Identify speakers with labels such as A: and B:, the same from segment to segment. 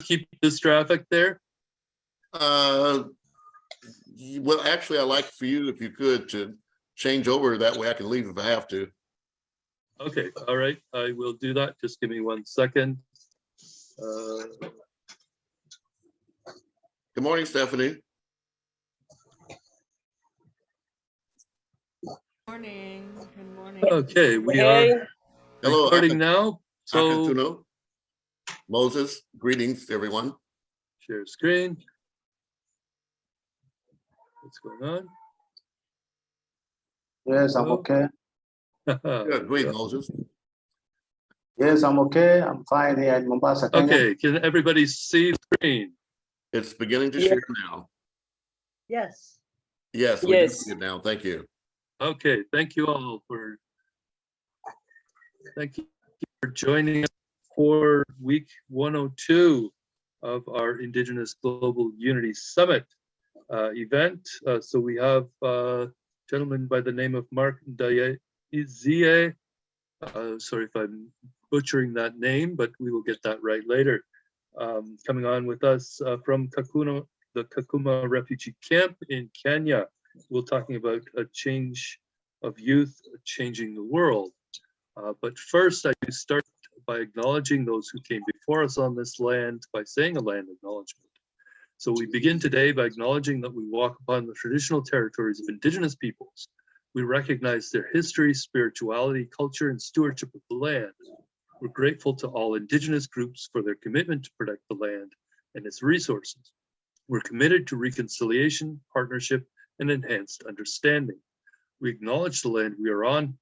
A: keep this traffic there?
B: Well, actually, I'd like for you, if you could, to change over. That way I can leave if I have to.
A: Okay, all right, I will do that. Just give me 1 second.
B: Good morning, Stephanie.
C: Morning. Good morning.
A: Okay, we are
B: Hello,
A: recording now. So
B: Akatuno. Moses, greetings, everyone.
A: share screen. What's going on?
D: Yes, I'm okay.
B: Good, great, Moses.
D: Yes, I'm okay. I'm fine here in Mombasa, Kenya.
A: Okay, can everybody see the screen?
B: It's beginning to share now.
C: Yes.
B: Yes, we do see it now. Thank you.
A: Okay, thank you all for joining us for week 102 of our Indigenous Global Unity Summit event. So we have a gentleman by the name of Mark Ndaye. Sorry if I'm butchering that name, but we will get that right later. Coming on with us from the Kakuma refugee camp in Kenya. We're talking about a change of youth changing the world. But first, I start by acknowledging those who came before us on this land by saying a land acknowledgement. So we begin today by acknowledging that we walk upon the traditional territories of Indigenous peoples. We recognize their history, spirituality, culture, and stewardship of the land. We're grateful to all Indigenous groups for their commitment to protect the land and its resources. We're committed to reconciliation, partnership, and enhanced understanding. We acknowledge the land we are on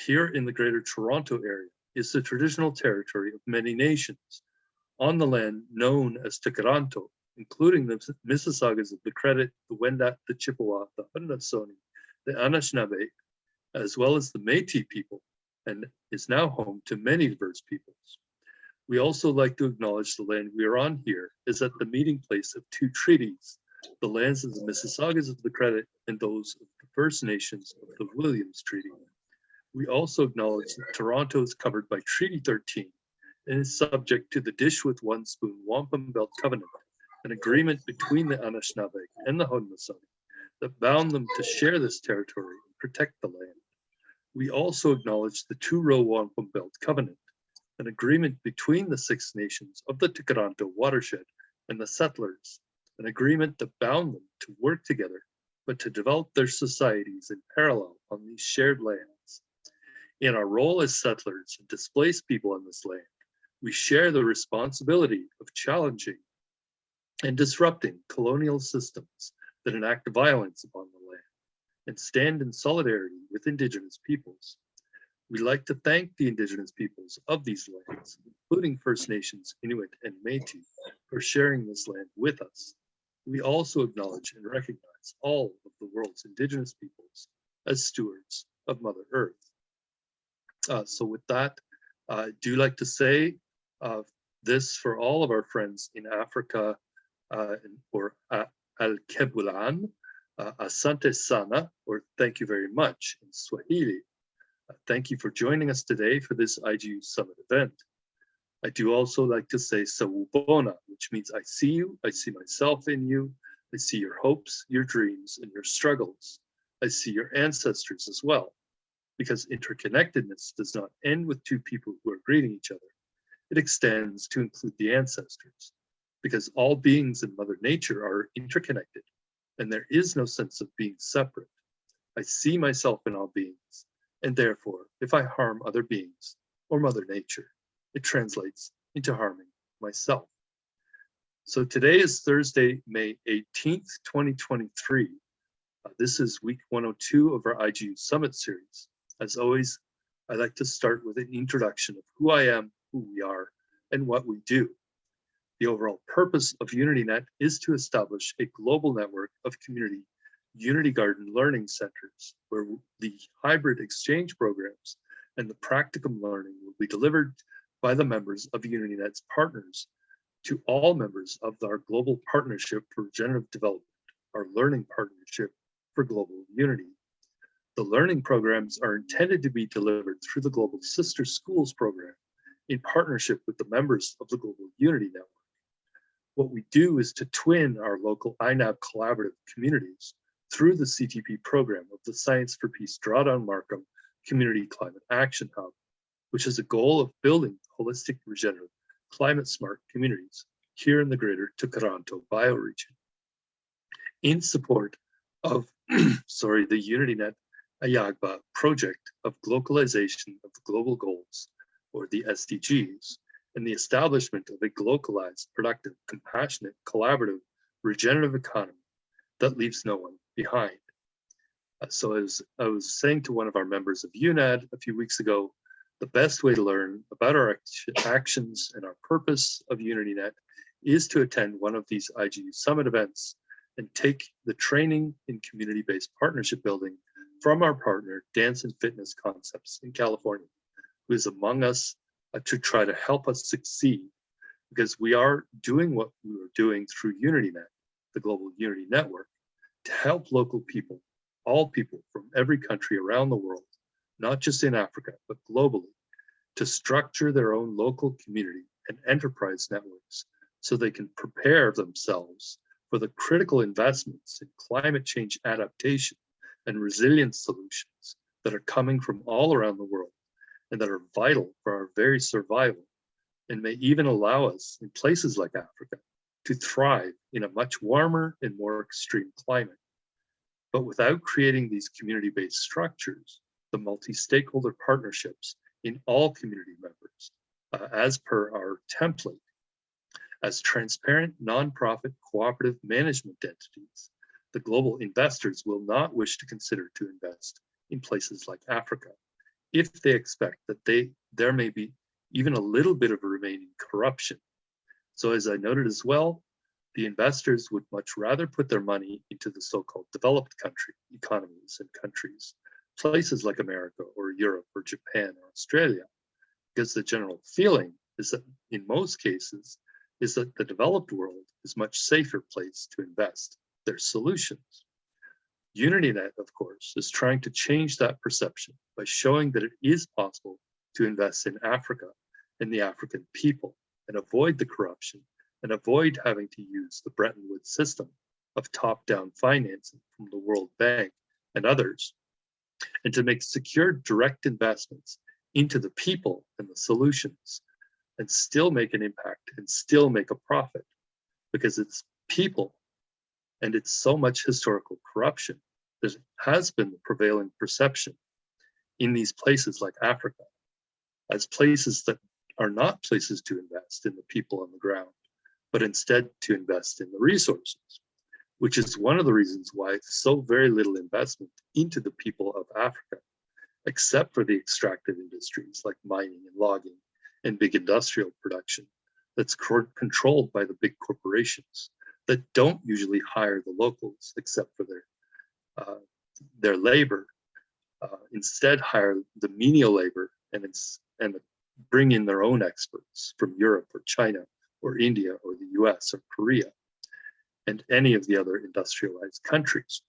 A: here in the Greater Toronto Area is the traditional territory of many nations. On the land known as Tikaranto, including the Mississaugas of the Credit, the Wendat, the Chippewa, the Haudenosaunee, the Anishinaabe, as well as the Métis people, and is now home to many diverse peoples. We also like to acknowledge the land we are on here is at the meeting place of two treaties, the lands of the Mississaugas of the Credit and those of the First Nations of the Williams Treaty. We also acknowledge that Toronto is covered by Treaty 13 and is subject to the Dish with One Spoon Wampum Belt Covenant, an agreement between the Anishinaabe and the Haudenosaunee that bound them to share this territory and protect the land. We also acknowledge the Two-Row Wampum Belt Covenant, an agreement between the Six Nations of the Tikaranto watershed and the settlers, an agreement that bound them to work together, but to develop their societies in parallel on these shared lands. In our role as settlers and displaced people on this land, we share the responsibility of challenging and disrupting colonial systems that enact violence upon the land and stand in solidarity with Indigenous peoples. We like to thank the Indigenous peoples of these lands, including First Nations, Inuit, and Métis, for sharing this land with us. We also acknowledge and recognize all of the world's Indigenous peoples as stewards of Mother Earth. So with that, I do like to say this for all of our friends in Africa, or Al-Kebulan, Asante Sana, or thank you very much in Swahili. Thank you for joining us today for this IGU Summit event. I do also like to say Sawubona, which means I see you, I see myself in you, I see your hopes, your dreams, and your struggles. I see your ancestors as well, because interconnectedness does not end with two people who are greeting each other. It extends to include the ancestors, because all beings in Mother Nature are interconnected, and there is no sense of being separate. I see myself in all beings, and therefore, if I harm other beings or Mother Nature, it translates into harming myself. So today is Thursday, May 18th, 2023. This is week 102 of our IGU Summit series. As always, I like to start with an introduction of who I am, who we are, and what we do. The overall purpose of UnityNet is to establish a global network of community Unity Garden learning centers where the hybrid exchange programs and the practicum learning will be delivered by the members of UnityNet's partners to all members of our Global Partnership for Regenerative Development, our learning partnership for global unity. The learning programs are intended to be delivered through the Global Sister Schools program in partnership with the members of the Global Unity Network. What we do is to twin our local INAB collaborative communities through the CTP program of the Science for Peace Drawdown Markham Community Climate Action Hub, which is a goal of building holistic, regenerative, climate-smart communities here in the greater Tukaranto bioregion. In support of the UnityNet AHIABGA project of globalization of the global goals, or the SDGs, and the establishment of a globalized, productive, compassionate, collaborative, regenerative economy that leaves no one behind. So as I was saying to one of our members of UNAD a few weeks ago, the best way to learn about our actions and our purpose of UnityNet is to attend one of these IGU Summit events and take the training in community-based partnership building from our partner, Dance and Fitness Concepts in California, who is among us to try to help us succeed, because we are doing what we are doing through UnityNet, the global Unity Network, to help local people, all people from every country around the world, not just in Africa, but globally, to structure their own local community and enterprise networks so they can prepare themselves for the critical investments in climate change adaptation and resilience solutions that are coming from all around the world and that are vital for our very survival, and may even allow us in places like Africa to thrive in a much warmer and more extreme climate. But without creating these community-based structures, the multi-stakeholder partnerships in all community members, as per our template, as transparent, nonprofit, cooperative management entities, the global investors will not wish to consider to invest in places like Africa if they expect that there may be even a little bit of remaining corruption. So as I noted as well, the investors would much rather put their money into the so-called developed country economies and countries, places like America or Europe or Japan or Australia, because the general feeling is that in most cases is that the developed world is a much safer place to invest their solutions. UnityNet, of course, is trying to change that perception by showing that it is possible to invest in Africa and the African people and avoid the corruption and avoid having to use the Bretton Woods system of top-down financing from the World Bank and others, and to make secure direct investments into the people and the solutions and still make an impact and still make a profit, because it's people and it's so much historical corruption that has been the prevailing perception in these places like Africa as places that are not places to invest in the people on the ground, but instead to invest in the resources, which is one of the reasons why so very little investment into the people of Africa, except for the extractive industries like mining and logging and big industrial production that's controlled by the big corporations that don't usually hire the locals except for their labor, instead hire the menial labor and bring in their own experts from Europe or China or India or the US or Korea and any of the other industrialized countries.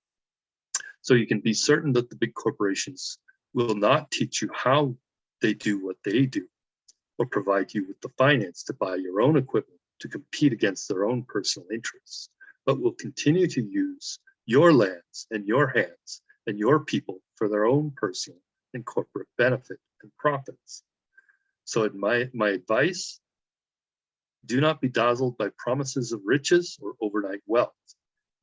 A: So you can be certain that the big corporations will not teach you how they do what they do or provide you with the finance to buy your own equipment to compete against their own personal interests, but will continue to use your lands and your hands and your people for their own personal and corporate benefit and profits. So in my advice, do not be dazzled by promises of riches or overnight wealth,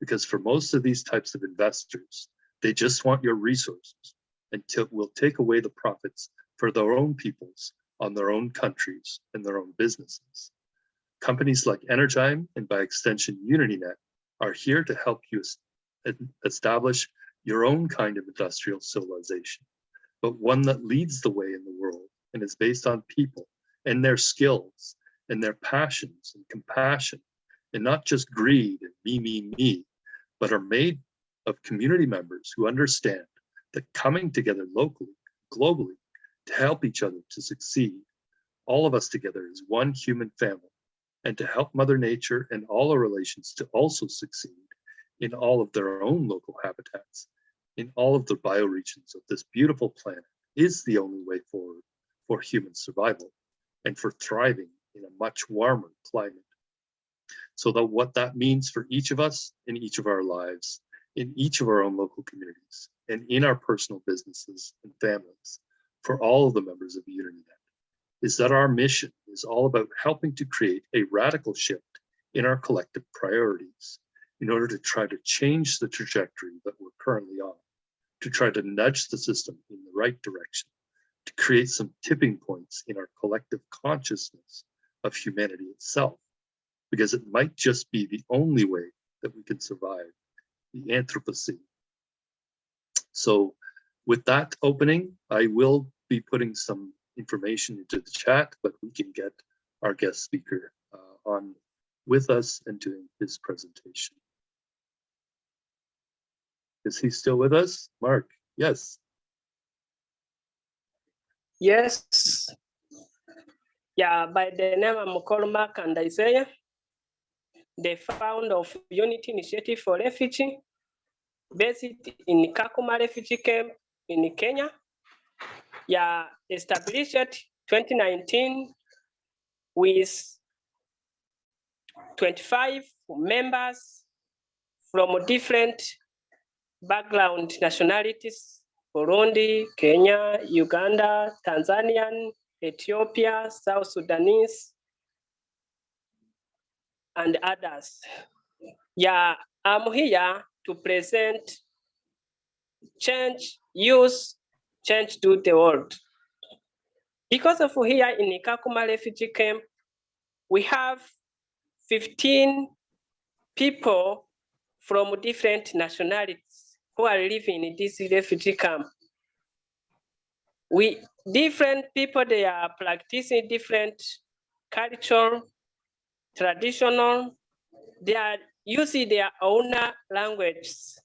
A: because for most of these types of investors, they just want your resources and will take away the profits for their own peoples on their own countries and their own businesses. Companies like Energyme and by extension UnityNet are here to help you establish your own kind of industrial civilization, but one that leads the way in the world and is based on people and their skills and their passions and compassion, and not just greed and me, but are made of community members who understand that coming together locally, globally, to help each other to succeed, all of us together as one human family, and to help Mother Nature and all our relations to also succeed in all of their own local habitats, in all of the bioregions of this beautiful planet, is the only way forward for human survival and for thriving in a much warmer climate. So that what that means for each of us in each of our lives, in each of our own local communities, and in our personal businesses and families, for all of the members of UnityNet, is that our mission is all about helping to create a radical shift in our collective priorities in order to try to change the trajectory that we're currently on, to try to nudge the system in the right direction, to create some tipping points in our collective consciousness of humanity itself, because it might just be the only way that we can survive the Anthropocene. So with that opening, I will be putting some information into the chat, but we can get our guest speaker on with us and doing his presentation. Is he still with us? Mark, yes.
E: Yes. Yeah, by the name I'm called Mark and Isaiah, the founder of Unity Initiative for Refugee, based in Kakuma Refugee Camp in Kenya. Yeah, established 2019 with 25 members from different background nationalities: Burundi, Kenya, Uganda, Tanzanian, Ethiopia, South Sudanese, and others. Yeah, I'm here to present change, use, change to the world. Because of here in Kakuma refugee camp, we have 15 people from different nationalities who are living in this refugee camp. Different people, they are practicing different culture, traditional, they are using their own languages.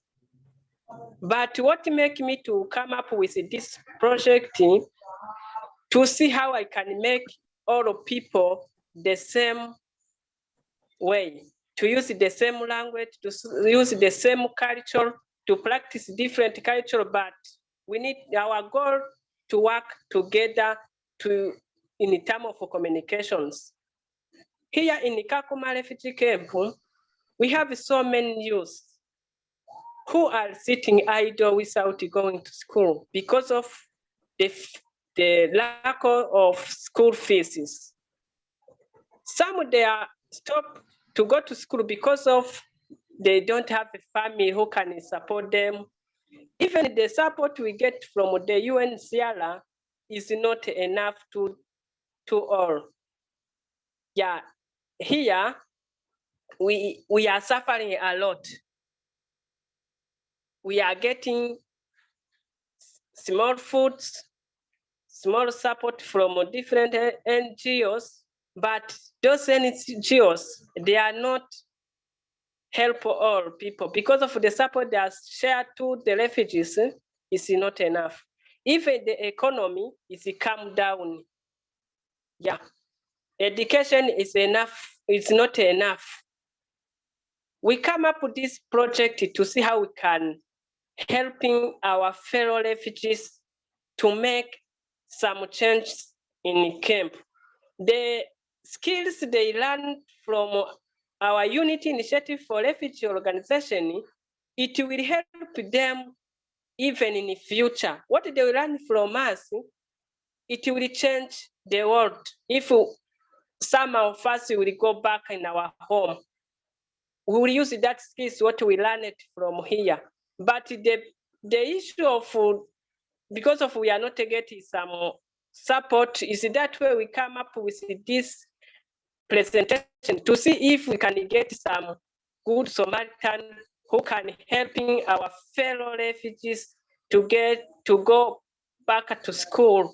E: But what makes me to come up with this project to see how I can make all people the same way, to use the same language, to use the same culture, to practice different culture, but we need our goal to work together in terms of communications. Here in Kakuma refugee camp, we have so many youth who are sitting idle without going to school because of the lack of school fees. Some they are stopped to go to school because of they don't have a family who can support them. Even the support we get from the UNHCR is not enough to all. Yeah, here we are suffering a lot. We are getting small foods, small support from different NGOs, but those NGOs, they are not help all people because of the support they are shared to the refugees is not enough. Even the economy is come down. Yeah, education is enough, it's not enough. We come up with this project to see how we can helping our fellow refugees to make some change in camp. The skills they learn from our Unity Initiative for Refugee organization, it will help them even in the future. What they learn from us, it will change the world. If some of us will go back in our home, we will use that skills, what we learned from here. But the issue of, because of we are not getting some support, is that way we come up with this presentation to see if we can get some good Samaritan who can helping our fellow refugees to go back to school,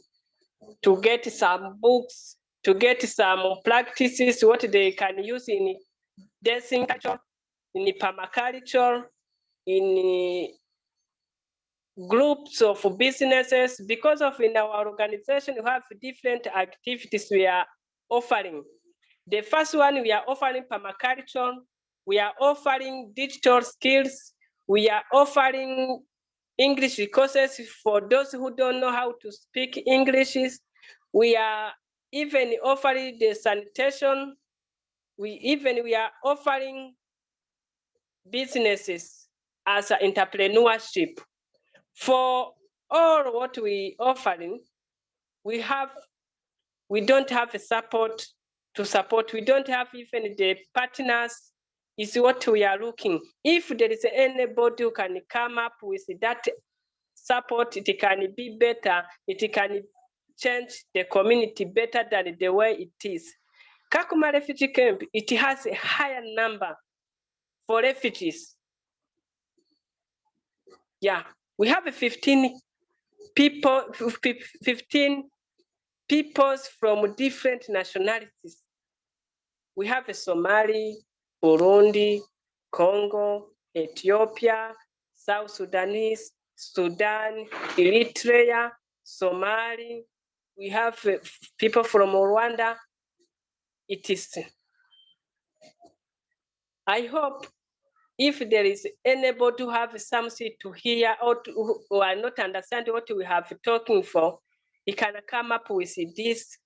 E: to get some books, to get some practices, what they can use in dancing culture, in permaculture, in groups of businesses. Because of in our organization, we have different activities we are offering. The first one, we are offering permaculture, we are offering digital skills, we are offering English courses for those who don't know how to speak English. We are even offering the sanitation we are offering businesses as an entrepreneurship. For all what we offering, we don't have a support to support. We don't have even the partners is what we are looking. If there is anybody who can come up with that support, it can be better. It can change the community better than the way it is. Kakuma refugee camp, it has a higher number for refugees. Yeah, we have 15 people, 15 peoples from different nationalities. We have a Somali, Burundi, Congo, Ethiopia, South Sudanese, Sudan, Eritrea, Somali. We have people from Rwanda. It is. I hope if there is anybody who have something to hear or are not understand what we have talking for, he can come up with this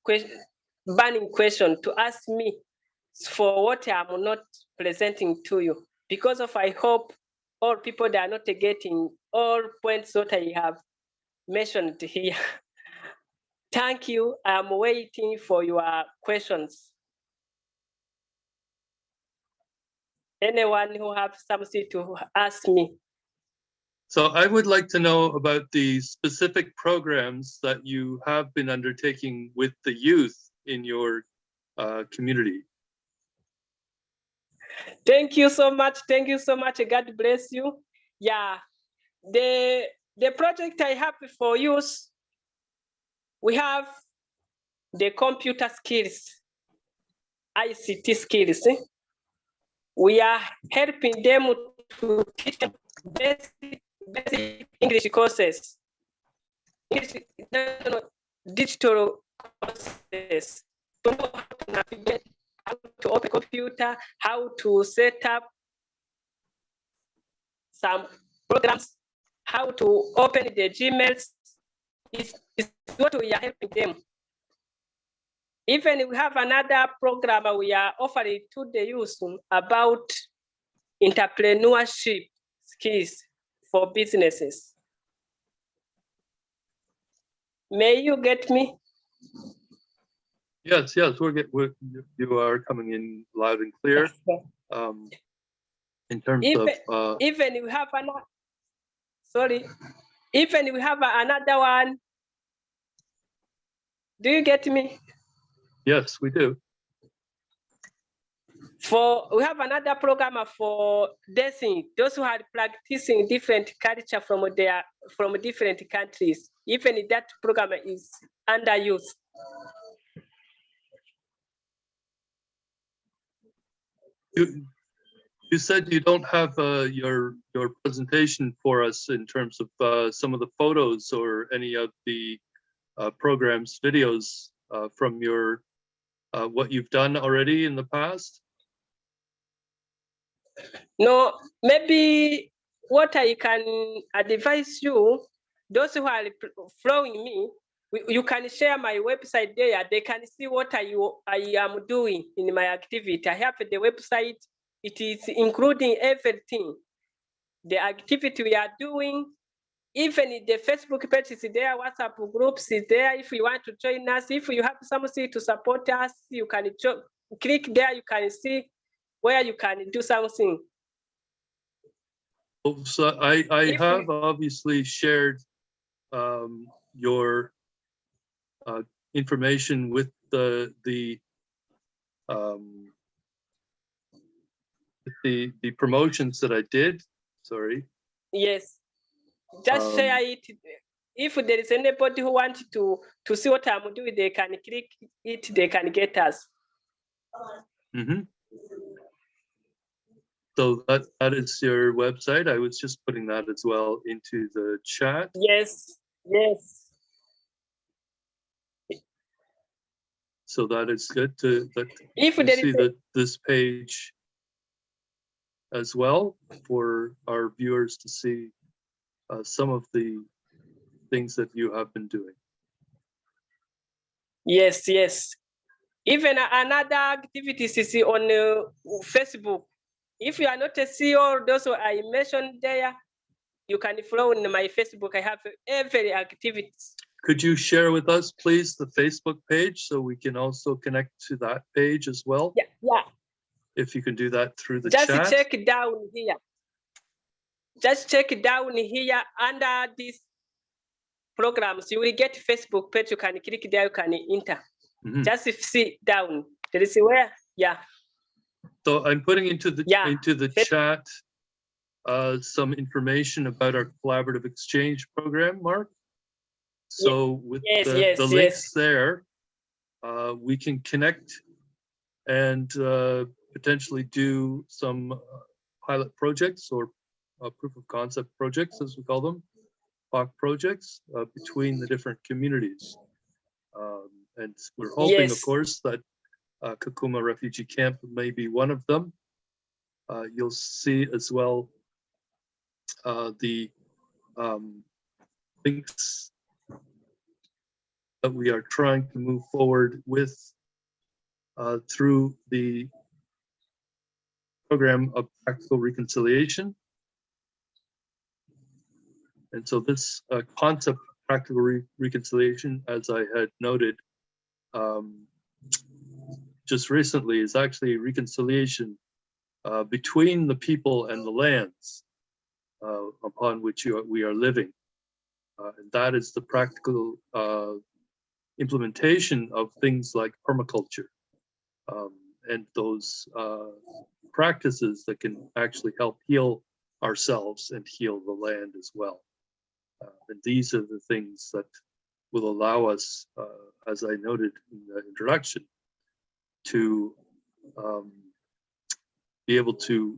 E: burning question to ask me for what I'm not presenting to you. Because of I hope all people that are not getting all points that I have mentioned here. Thank you. I'm waiting for your questions. Anyone who have something to ask me.
A: So I would like to know about the specific programs that you have been undertaking with the youth in your community.
E: Thank you so much. Thank you so much. God bless you. Yeah, the project I have for youth, we have the computer skills, ICT skills. We are helping them to teach them basic English courses, digital courses, to know how to navigate, how to open computer, how to set up some programs, how to open the Gmails. It's what we are helping them. Even we have another program we are offering to the youth about entrepreneurship skills for businesses. May you get me?
A: Yes, yes, you are coming in loud and clear. In terms of
E: even we have another, sorry, even we have another one. Do you get me?
A: Yes, we do.
E: We have another program for dancing, those who are practicing different culture from different countries. Even that program is under use.
A: You said you don't have your presentation for us in terms of some of the photos or any of the programs, videos from your what you've done already in the past.
E: No, maybe what I can advise you, those who are following me, you can share my website there. They can see what I am doing in my activity. I have the website. It is including everything. The activity we are doing, even the Facebook page is there, WhatsApp groups is there. If you want to join us, if you have something to support us, you can click there, you can see where you can do something.
A: So I have obviously shared your information with the promotions that I did. Sorry.
E: Yes, just share it. If there is anybody who wants to see what I'm doing, they can click it, they can get us.
A: Mm-hmm. So that is your website. I was just putting that as well into the chat.
E: Yes, yes.
A: So that is good to
E: see
A: that this page as well for our viewers to see some of the things that you have been doing.
E: Yes, yes. Even another activities is on Facebook. If you are not a CEO, those I mentioned there, you can follow on my Facebook. I have every activities.
A: Could you share with us, please, the Facebook page so we can also connect to that page as well?
E: Yeah, yeah.
A: If you can do that through the
E: Just
A: chat.
E: check down here. Just check down here under these programs. You will get Facebook page. You can click there. You can enter. Just see down. There is where, yeah.
A: So I'm putting into the
E: Yeah.
A: chat some information about our collaborative exchange program, Mark. So with the links there, we can connect and potentially do some pilot projects or proof of concept projects, as we call them, POC projects, between the different communities. And we're hoping, of course, that Kakuma Refugee Camp may be one of them. You'll see as well the links that we are trying to move forward with through the program of practical reconciliation. And so this concept of practical reconciliation, as I had noted just recently, is actually reconciliation between the people and the lands upon which we are living. And that is the practical implementation of things like permaculture and those practices that can actually help heal ourselves and heal the land as well. And these are the things that will allow us, as I noted in the introduction, to be able to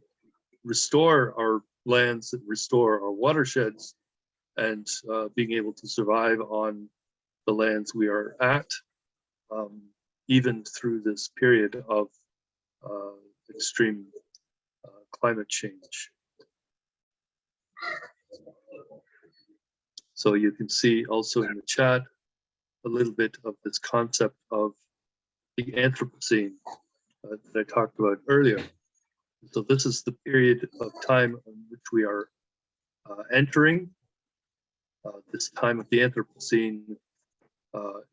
A: restore our lands and restore our watersheds, and being able to survive on the lands we are at, even through this period of extreme climate change. So you can see also in the chat a little bit of this concept of the Anthropocene that I talked about earlier. So this is the period of time in which we are entering. This time of the Anthropocene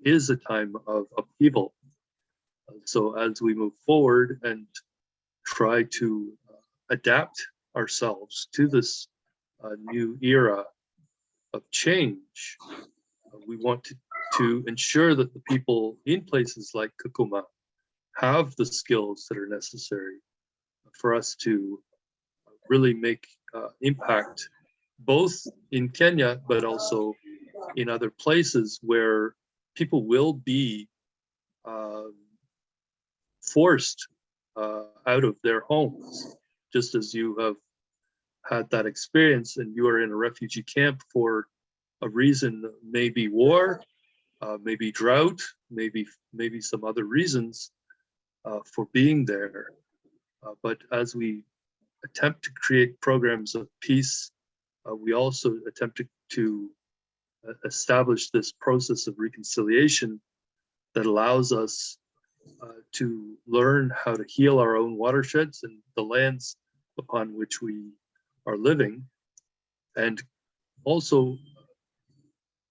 A: is a time of upheaval. So as we move forward and try to adapt ourselves to this new era of change, we want to ensure that the people in places like Kakuma have the skills that are necessary for us to really make impact, both in Kenya, but also in other places where people will be forced out of their homes, just as you have had that experience and you are in a refugee camp for a reason, maybe war, maybe drought, maybe some other reasons for being there. But as we attempt to create programs of peace, we also attempt to establish this process of reconciliation that allows us to learn how to heal our own watersheds and the lands upon which we are living, and also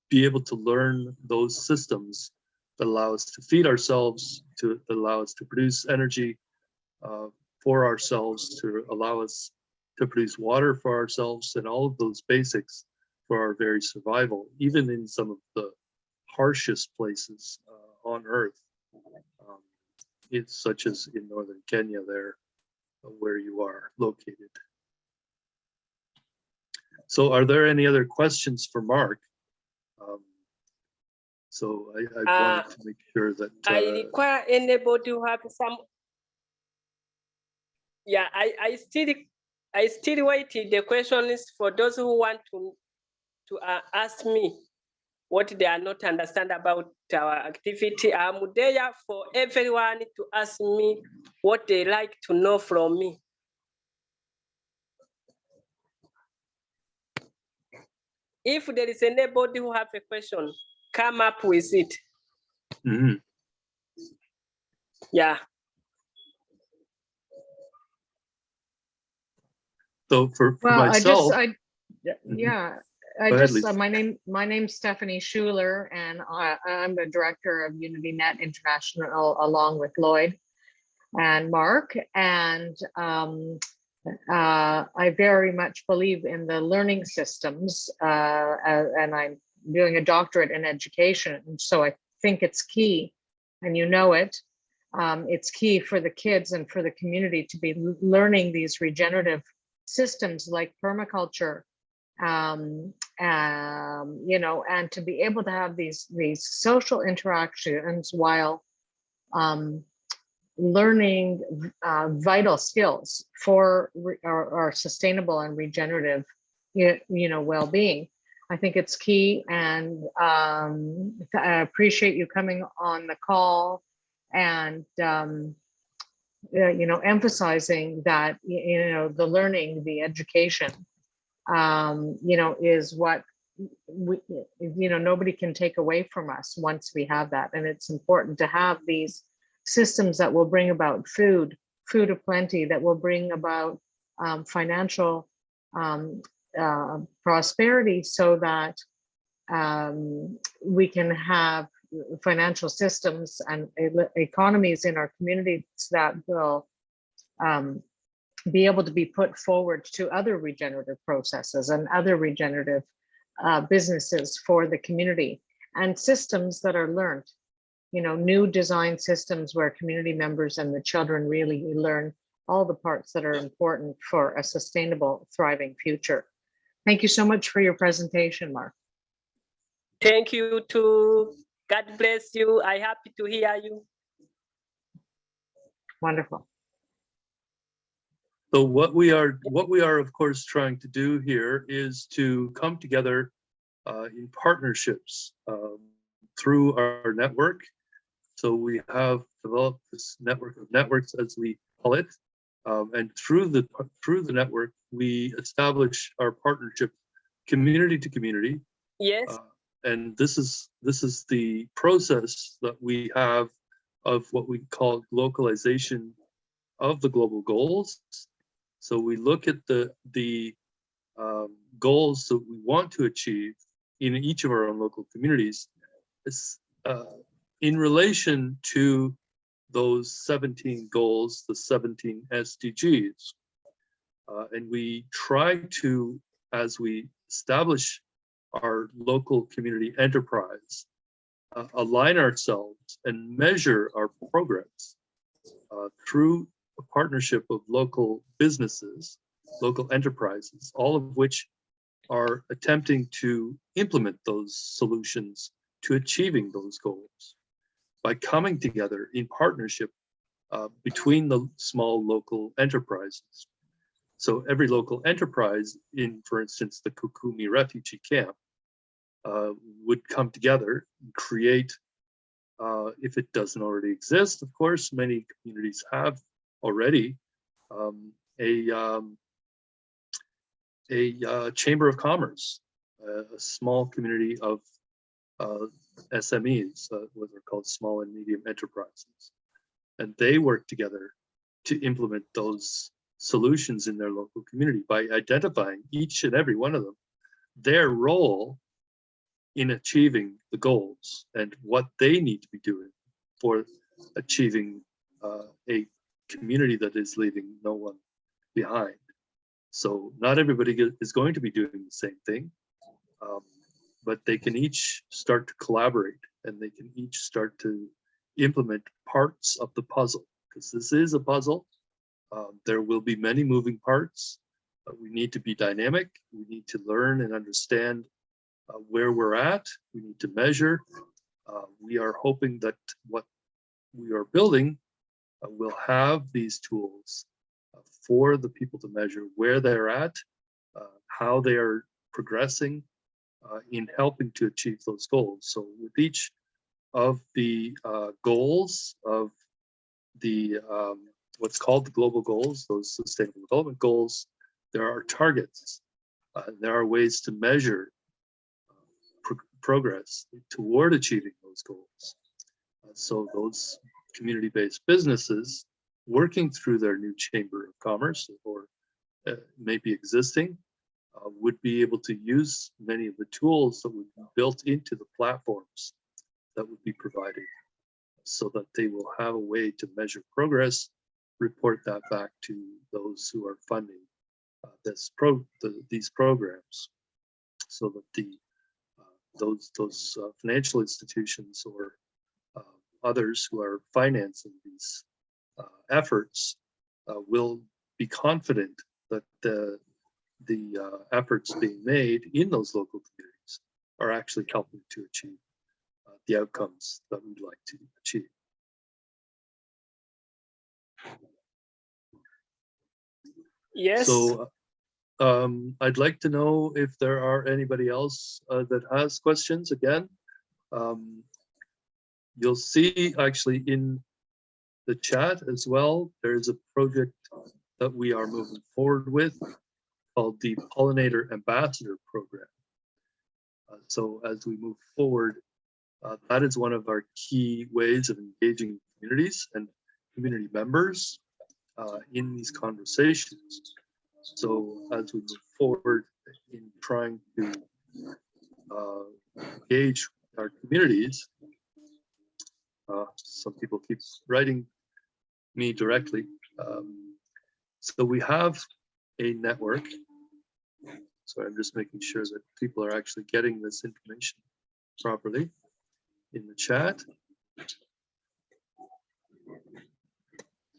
A: be able to learn those systems that allow us to feed ourselves, that allow us to produce energy for ourselves, to allow us to produce water for ourselves, and all of those basics for our very survival, even in some of the harshest places on Earth. It's such as in northern Kenya there, where you are located. So are there any other questions for Mark? So I wanted to make sure that
E: I require anybody who have some. Yeah, I still waiting the questions for those who want to ask me what they are not understand about our activity. I'm there for everyone to ask me what they like to know from me. If there is anybody who have a question, come up with it.
A: Mm-hmm.
E: Yeah.
A: So for
C: Well,
A: myself,
C: yeah,
A: Go ahead, Lisa.
C: my name's Stephanie Schuler, and I'm the director of UnityNet International along with Lloyd and Mark. And I very much believe in the learning systems, and I'm doing a doctorate in education. And so I think it's key, and you know it, it's key for the kids and for the community to be learning these regenerative systems like permaculture, you know, and to be able to have these social interactions while learning vital skills for our sustainable and regenerative, you know, well-being. I think it's key, and I appreciate you coming on the call and you know, emphasizing that, you know, the learning, the education, you know, is what we, you know, nobody can take away from us once we have that. And it's important to have these systems that will bring about food of plenty, that will bring about financial prosperity, so that we can have financial systems and economies in our communities that will be able to be put forward to other regenerative processes and other regenerative businesses for the community, and systems that are learned, you know, new design systems where community members and the children really learn all the parts that are important for a sustainable, thriving future. Thank you so much for your presentation, Mark.
E: Thank you too. God bless you. I'm happy to hear you.
C: Wonderful.
A: So what we are of course trying to do here is to come together in partnerships through our network. So we have developed this network of networks, as we call it, and through the network we establish our partnership community to community.
E: Yes.
A: And this is the process that we have of what we call localization of the global goals. So we look at the goals that we want to achieve in each of our own local communities in relation to those 17 goals, the 17 SDGs. And we try to, as we establish our local community enterprise, align ourselves and measure our progress through a partnership of local businesses, local enterprises, all of which are attempting to implement those solutions to achieving those goals by coming together in partnership between the small local enterprises. So every local enterprise in, for instance, the Kukumi refugee camp would come together and create, if it doesn't already exist, of course, many communities have already, a chamber of commerce, a small community of SMEs, what are called small and medium enterprises. And they work together to implement those solutions in their local community by identifying each and every one of them, their role in achieving the goals and what they need to be doing for achieving a community that is leaving no one behind. So not everybody is going to be doing the same thing, but they can each start to collaborate, and they can each start to implement parts of the puzzle, because this is a puzzle. There will be many moving parts. We need to be dynamic. We need to learn and understand where we're at. We need to measure. We are hoping that what we are building will have these tools for the people to measure where they're at, how they are progressing in helping to achieve those goals. So with each of the goals of the what's called the global goals, those sustainable development goals, there are targets. There are ways to measure progress toward achieving those goals. So those community-based businesses working through their new Chamber of Commerce or maybe existing would be able to use many of the tools that would be built into the platforms that would be provided, so that they will have a way to measure progress, report that back to those who are funding these programs, so that those financial institutions or others who are financing these efforts will be confident that the efforts being made in those local communities are actually helping to achieve the outcomes that we'd like to achieve.
E: Yes.
A: So I'd like to know if there are anybody else that has questions. Again, you'll see actually in the chat as well, there's a project that we are moving forward with called the Pollinator Ambassador Program. So as we move forward, that is one of our key ways of engaging communities and community members in these conversations. So as we move forward in trying to engage our communities, some people keep writing me directly. So we have a network. So I'm just making sure that people are actually getting this information properly in the chat.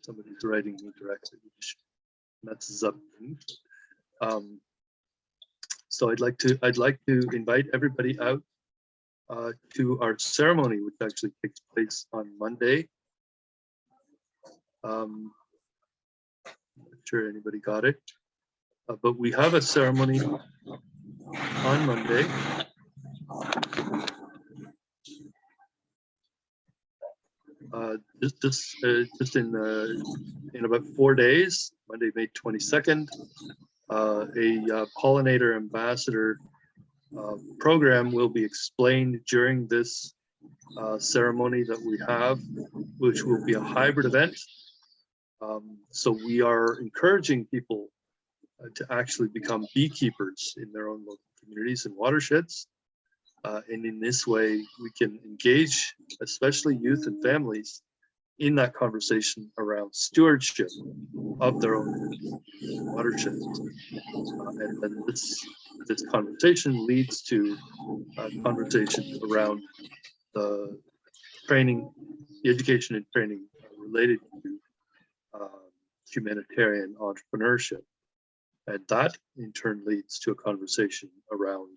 A: Somebody's writing me directly, which messes up things. So I'd like to invite everybody out to our ceremony, which actually takes place on Monday. I'm not sure anybody got it, but we have a ceremony on Monday. Just in about 4 days, Monday, May 22nd, a Pollinator Ambassador program will be explained during this ceremony that we have, which will be a hybrid event. So we are encouraging people to actually become beekeepers in their own local communities and watersheds. And in this way, we can engage, especially youth and families, in that conversation around stewardship of their own watersheds. And this conversation leads to conversations around the training, the education and training related to humanitarian entrepreneurship. And that in turn leads to a conversation around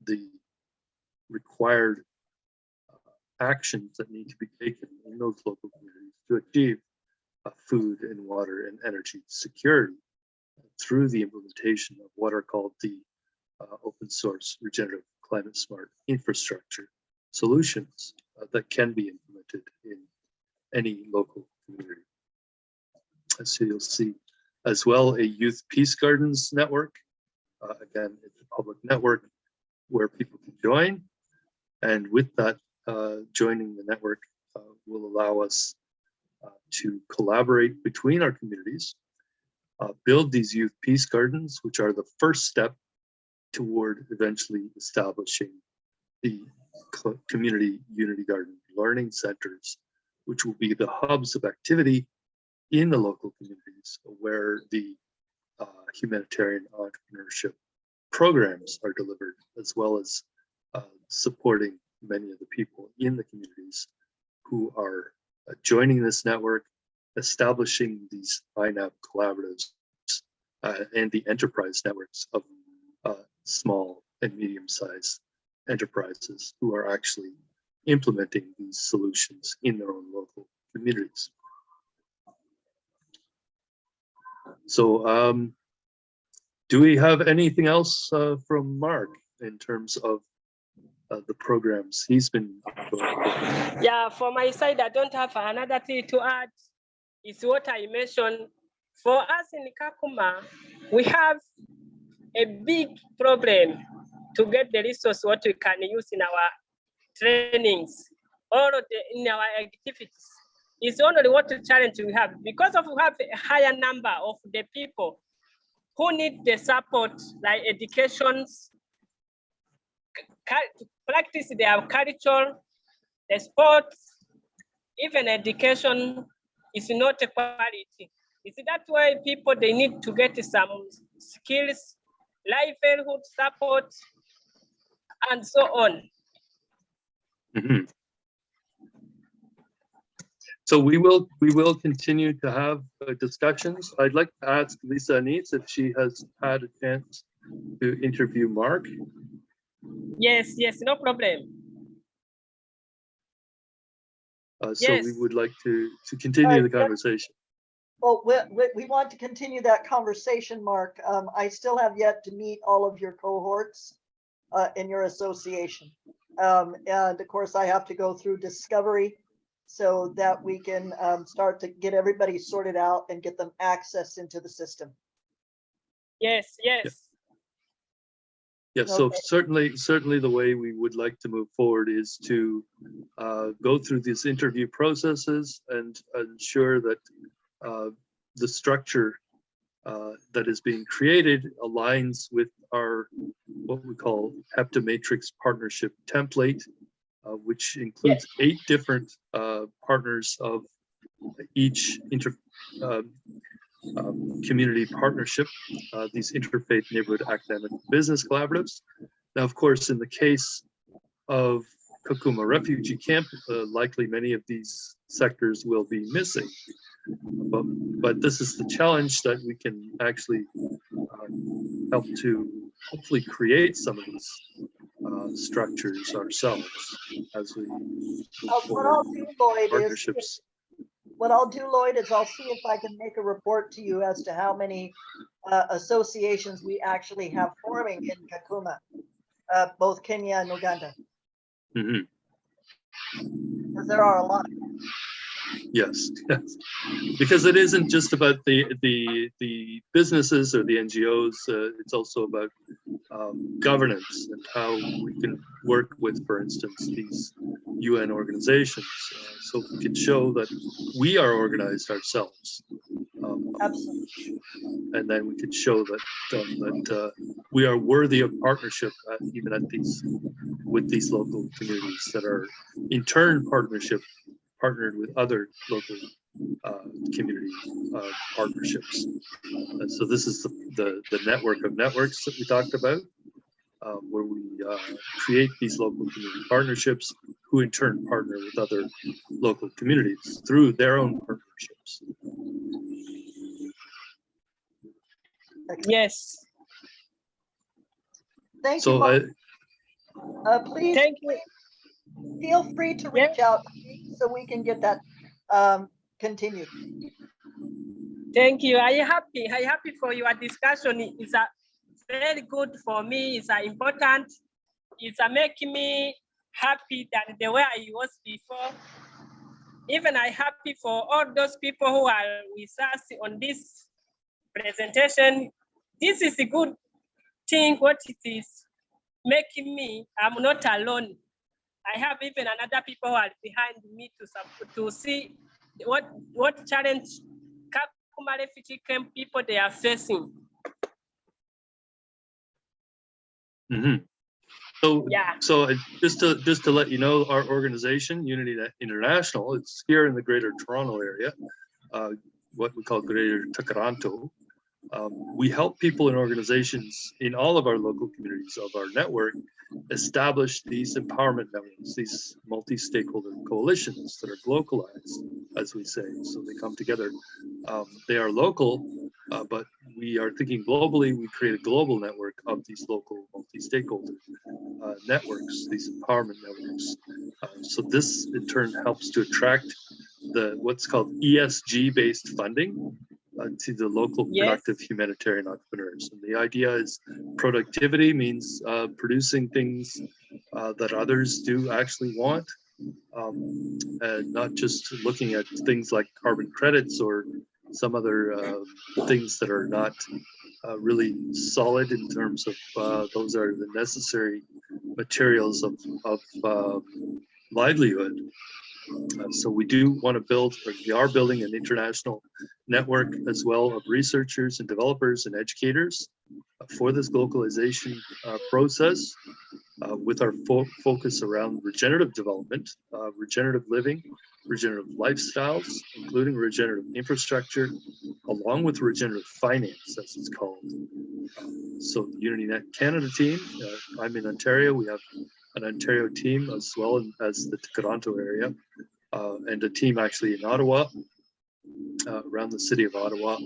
A: the required actions that need to be taken in those local communities to achieve food and water and energy security through the implementation of what are called the open source regenerative climate smart infrastructure solutions that can be implemented in any local community. So you'll see as well a youth peace gardens network. Again, it's a public network where people can join, and with that joining the network will allow us to collaborate between our communities, build these youth peace gardens, which are the first step toward eventually establishing the community Unity Garden learning centers, which will be the hubs of activity in the local communities where the humanitarian entrepreneurship programs are delivered, as well as supporting many of the people in the communities who are joining this network, establishing these INAP collaboratives and the enterprise networks of small and medium-sized enterprises who are actually implementing these solutions in their own local communities. So do we have anything else from Mark in terms of the programs he's been going through?
E: Yeah, for my side, I don't have another thing to add. It's what I mentioned. For us in Kakuma, we have a big problem to get the resource what we can use in our trainings. all of in our activities. It's only what the challenge we have, because of we have a higher number of the people who need the support, like educations, to practice their culture, the sports, even education is not a quality. Is that why people, they need to get some skills, livelihood support, and so on.
A: Mhm. So we will continue to have discussions. I'd like to ask Lisa Anitz if she has had a chance to interview Mark.
E: Yes, no problem.
A: So we
E: Yes.
A: would like to continue the conversation.
F: Well, we want to continue that conversation, Mark. I still have yet to meet all of your cohorts in your association. And of course, I have to go through discovery so that we can start to get everybody sorted out and get them access into the system.
E: Yes.
A: Yeah, so
F: Okay.
A: certainly the way we would like to move forward is to go through these interview processes and ensure that the structure that is being created aligns with our what we call HEPTA matrix partnership template, which includes 8 different partners of each community partnership, these interfaith neighborhood academic business collaboratives. Now, of course, in the case of Kakuma refugee camp, likely many of these sectors will be missing. But this is the challenge, that we can actually help to hopefully create some of these structures ourselves as we
F: What I'll do, Lloyd,
A: partnerships.
F: is I'll see if I can make a report to you as to how many associations we actually have forming in Kakuma, both Kenya and Uganda.
A: Mhm.
F: Because there are a lot.
A: Yes, because it isn't just about the businesses or the NGOs. It's also about governance and how we can work with, for instance, these UN organizations. So we can show that we are organized ourselves.
F: Absolutely.
A: And then we could show that we are worthy of partnership, even at with these local communities that are in turn partnered with other local community partnerships. And so this is the network of networks that we talked about, where we create these local community partnerships, who in turn partner with other local communities through their own partnerships.
E: Yes.
F: Thank
A: So
F: you, Mark. Please
E: Thank you.
F: feel free to reach out to me so we can get that continued.
E: Thank you. I happy for your discussion. It's a very good for me. It's important. It's making me happy than the way I was before. Even I happy for all those people who are with us on this presentation. This is a good thing. What it is making me, I'm not alone. I have even another people who are behind me to see what challenge Kakuma refugee camp people they are facing.
A: Mm-hmm. So,
E: Yeah.
A: so just to let you know, our organization, UnityNet International, it's here in the Greater Toronto area, what we call Greater Takaranto. We help people and organizations in all of our local communities of our network establish these empowerment networks, these multi-stakeholder coalitions that are localized, as we say. So they come together. They are local, but we are thinking globally. We create a global network of these local multi-stakeholder networks, these empowerment networks. So this in turn helps to attract what's called ESG-based funding to the local productive humanitarian entrepreneurs. And the idea is productivity means producing things that others do actually want, and not just looking at things like carbon credits or some other things that are not really solid in terms of those are the necessary materials of livelihood. So we do want to build, or we are building, an international network as well of researchers and developers and educators for this localization process, with our focus around regenerative development, regenerative living, regenerative lifestyles, including regenerative infrastructure, along with regenerative finance, as it's called. So the UnityNet Canada team, I'm in Ontario, we have an Ontario team as well as the Toronto area, and a team actually in Ottawa, around the city of Ottawa.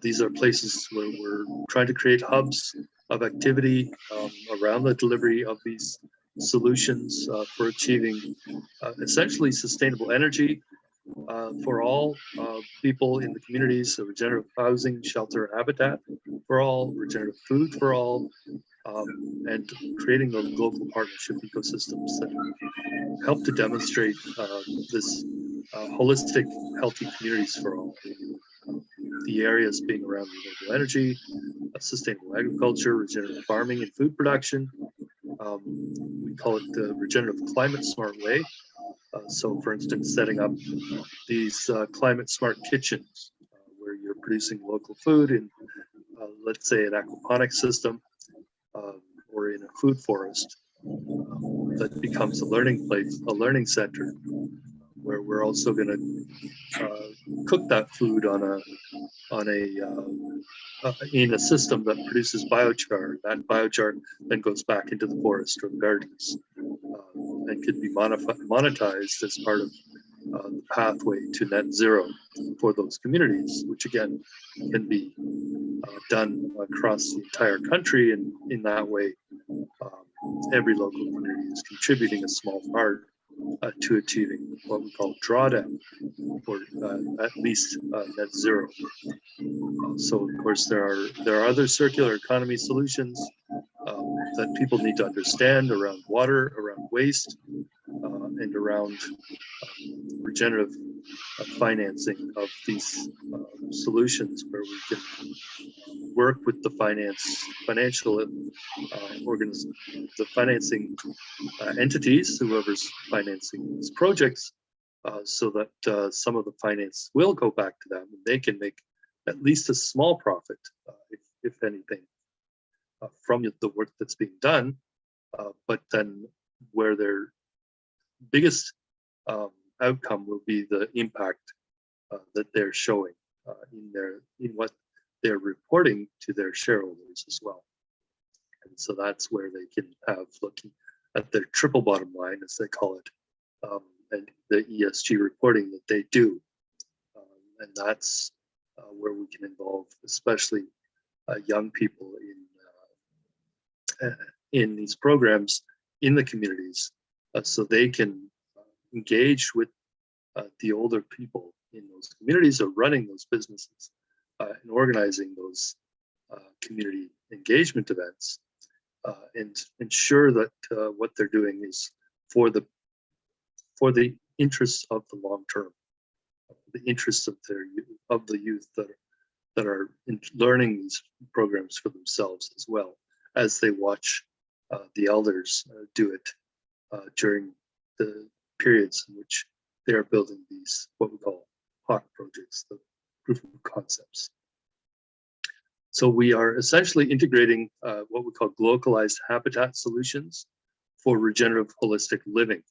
A: These are places where we're trying to create hubs of activity around the delivery of these solutions for achieving essentially sustainable energy for all people in the communities, so regenerative housing, shelter, habitat for all, regenerative food for all, and creating those local partnership ecosystems that help to demonstrate this holistic, healthy communities for all. The areas being around renewable energy, sustainable agriculture, regenerative farming and food production. We call it the regenerative climate smart way. So for instance, setting up these climate smart kitchens where you're producing local food in, let's say, an aquaponics system or in a food forest that becomes a learning place, a learning center, where we're also going to cook that food in a system that produces biochar. That biochar then goes back into the forest or the gardens and can be monetized as part of the pathway to net zero for those communities, which again can be done across the entire country. And in that way, every local community is contributing a small part to achieving what we call drawdown, or at least net zero. So of course there are other circular economy solutions that people need to understand around water, around waste, and around regenerative financing of these solutions, where we can work with the financial the financing entities, whoever's financing these projects, so that some of the finance will go back to them and they can make at least a small profit, if anything, from the work that's being done. But then where their biggest outcome will be the impact that they're showing in what they're reporting to their shareholders as well. And so that's where they can have, looking at their triple bottom line, as they call it, and the ESG reporting that they do. And that's where we can involve especially young people in these programs in the communities, so they can engage with the older people in those communities, or running those businesses and organizing those community engagement events, and ensure that what they're doing is for the interests of the long term, the interests of the youth that are learning these programs for themselves, as well as they watch the elders do it during the periods in which they are building these, what we call HAWK projects, the proof of concepts. So we are essentially integrating what we call localized habitat solutions for regenerative holistic living,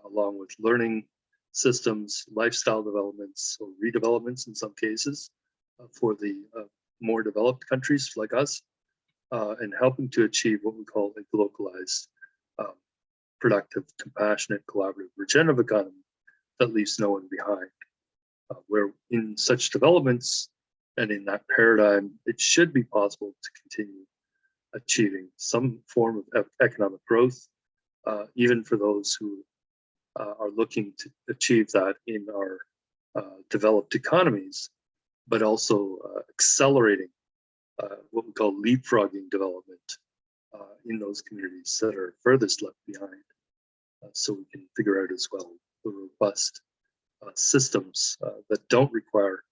A: along with learning systems, lifestyle developments, or redevelopments in some cases, for the more developed countries like us, and helping to achieve what we call a localized, productive, compassionate, collaborative, regenerative economy that leaves no one behind. Where in such developments and in that paradigm, it should be possible to continue achieving some form of economic growth, even for those who are looking to achieve that in our developed economies, but also accelerating what we call leapfrogging development in those communities that are furthest left behind, so we can figure out as well the robust systems that don't require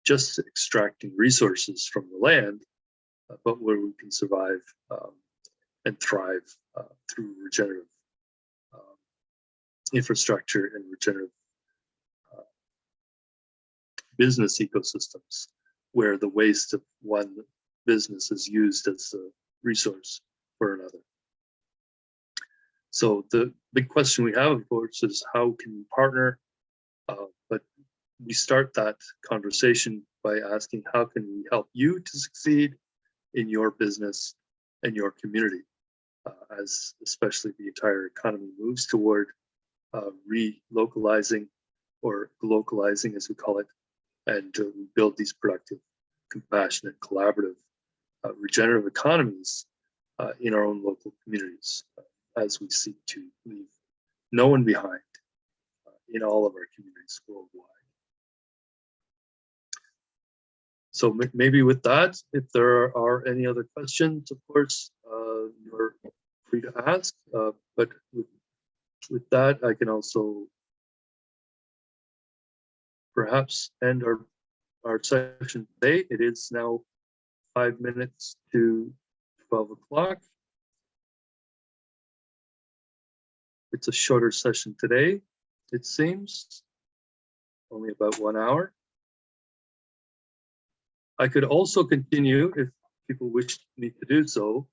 A: just extracting resources from the land, but where we can survive and thrive through regenerative infrastructure and regenerative business ecosystems where the waste of one business is used as a resource for another. So the big question we have, of course, is how can we partner? But we start that conversation by asking, how can we help you to succeed in your business and your community, as especially the entire economy moves toward relocalizing or globalizing, as we call it, and we build these productive, compassionate, collaborative, regenerative economies in our own local communities, as we seek to leave no one behind in all of our communities worldwide. So maybe with that, if there are any other questions, of course, you're free to ask. But with that, I can also perhaps end our session today. It is now 5 minutes to 12 o'clock. It's a shorter session today, it seems, only about 1 hour. I could also continue, if people wish me to do so,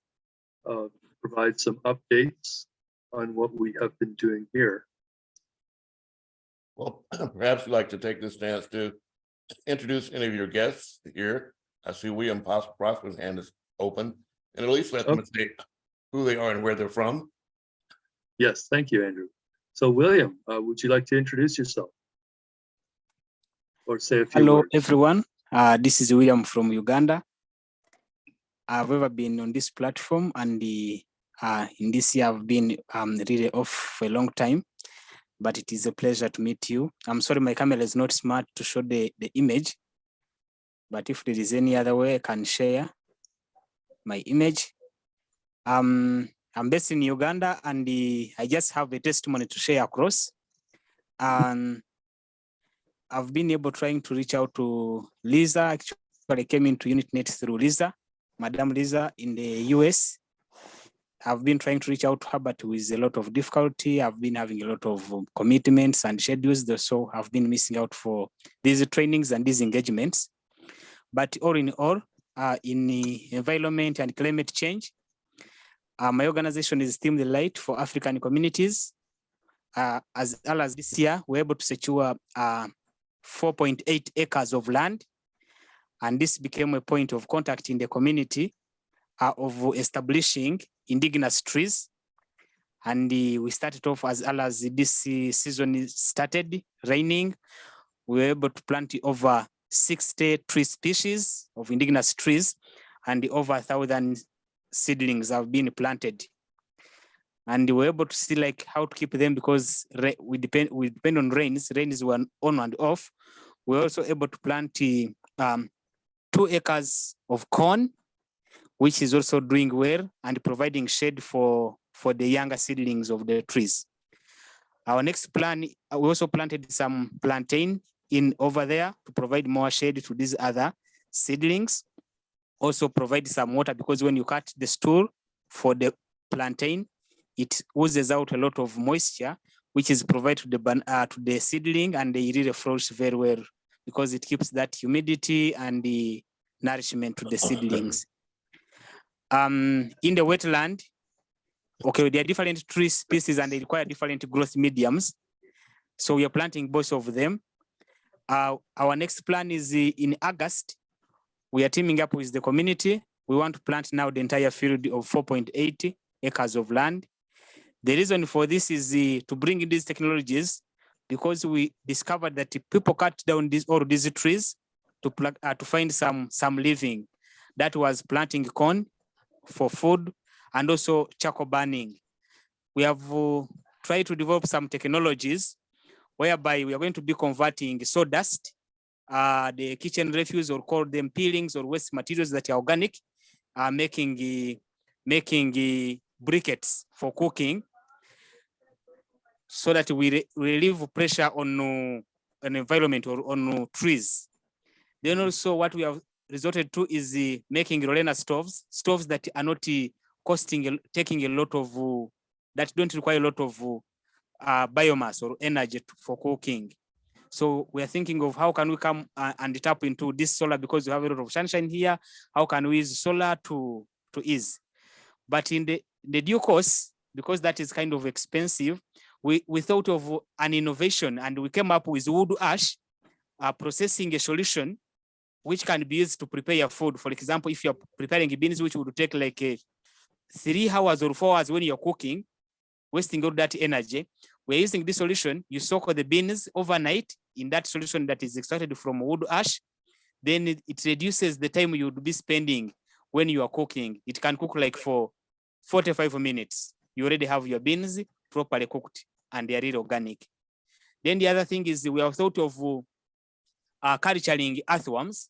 A: provide some updates on what we have been doing here.
B: Well, perhaps you'd like to take this chance to introduce any of your guests here. I see William Prosper's hand is open, and at least let them say who they are and where they're from.
A: Yes, thank you, Andrew. So William, would you like to introduce yourself? Or say a few
G: Hello,
A: words?
G: everyone. This is William from Uganda. I've ever been on this platform, and in this year I've been really off for a long time, but it is a pleasure to meet you. I'm sorry my camera is not smart to show the image, but if there is any other way I can share my image. I'm based in Uganda, and I just have a testimony to share across. I've been able trying to reach out to Lisa. Actually, I came into UnityNet through Lisa, Madam Lisa in the US. I've been trying to reach out to her, but with a lot of difficulty. I've been having a lot of commitments and schedules, so I've been missing out for these trainings and these engagements. But all in all, in the environment and climate change, my organization is Team the Light for African Communities. As well as this year, we're able to secure 4.8 acres of land. And this became a point of contact in the community of establishing indigenous trees. And we started off as well as this season started raining. We were able to plant over 60 tree species of indigenous trees, and over 1,000 seedlings have been planted. And we were able to see like how to keep them, because we depend on rains. Rains were on and off. We were also able to plant 2 acres of corn, which is also doing well and providing shade for the younger seedlings of the trees. Our next plan, we also planted some plantain in over there to provide more shade to these other seedlings. Also provide some water, because when you cut the stool for the plantain, it oozes out a lot of moisture, which is provided to the seedling, and they really flourish very well because it keeps that humidity and the nourishment to the seedlings. In the wetland, okay, there are different tree species and they require different growth mediums. So we are planting both of them. Our next plan is in August. We are teaming up with the community. We want to plant now the entire field of 4.8 acres of land. The reason for this is to bring in these technologies, because we discovered that people cut down all these trees to find some living. That was planting corn for food and also charcoal burning. We have tried to develop some technologies whereby we are going to be converting sawdust, the kitchen refuse, or call them peelings or waste materials that are organic, making briquettes for cooking, so that we relieve pressure on an environment or on trees. Then also what we have resorted to is making Rolena stoves that are not taking a lot of, that don't require a lot of biomass or energy for cooking. So we are thinking of how can we come and tap into this solar, because we have a lot of sunshine here. How can we use solar to ease? But in the due course, because that is kind of expensive, we thought of an innovation, and we came up with wood ash processing a solution which can be used to prepare your food. For example, if you're preparing beans, which would take like 3 hours or 4 hours when you're cooking, wasting all that energy, we're using this solution. You soak the beans overnight in that solution that is extracted from wood ash. Then it reduces the time you would be spending when you are cooking. It can cook like for 45 minutes. You already have your beans properly cooked and they are really organic. Then the other thing is we have thought of culturing earthworms,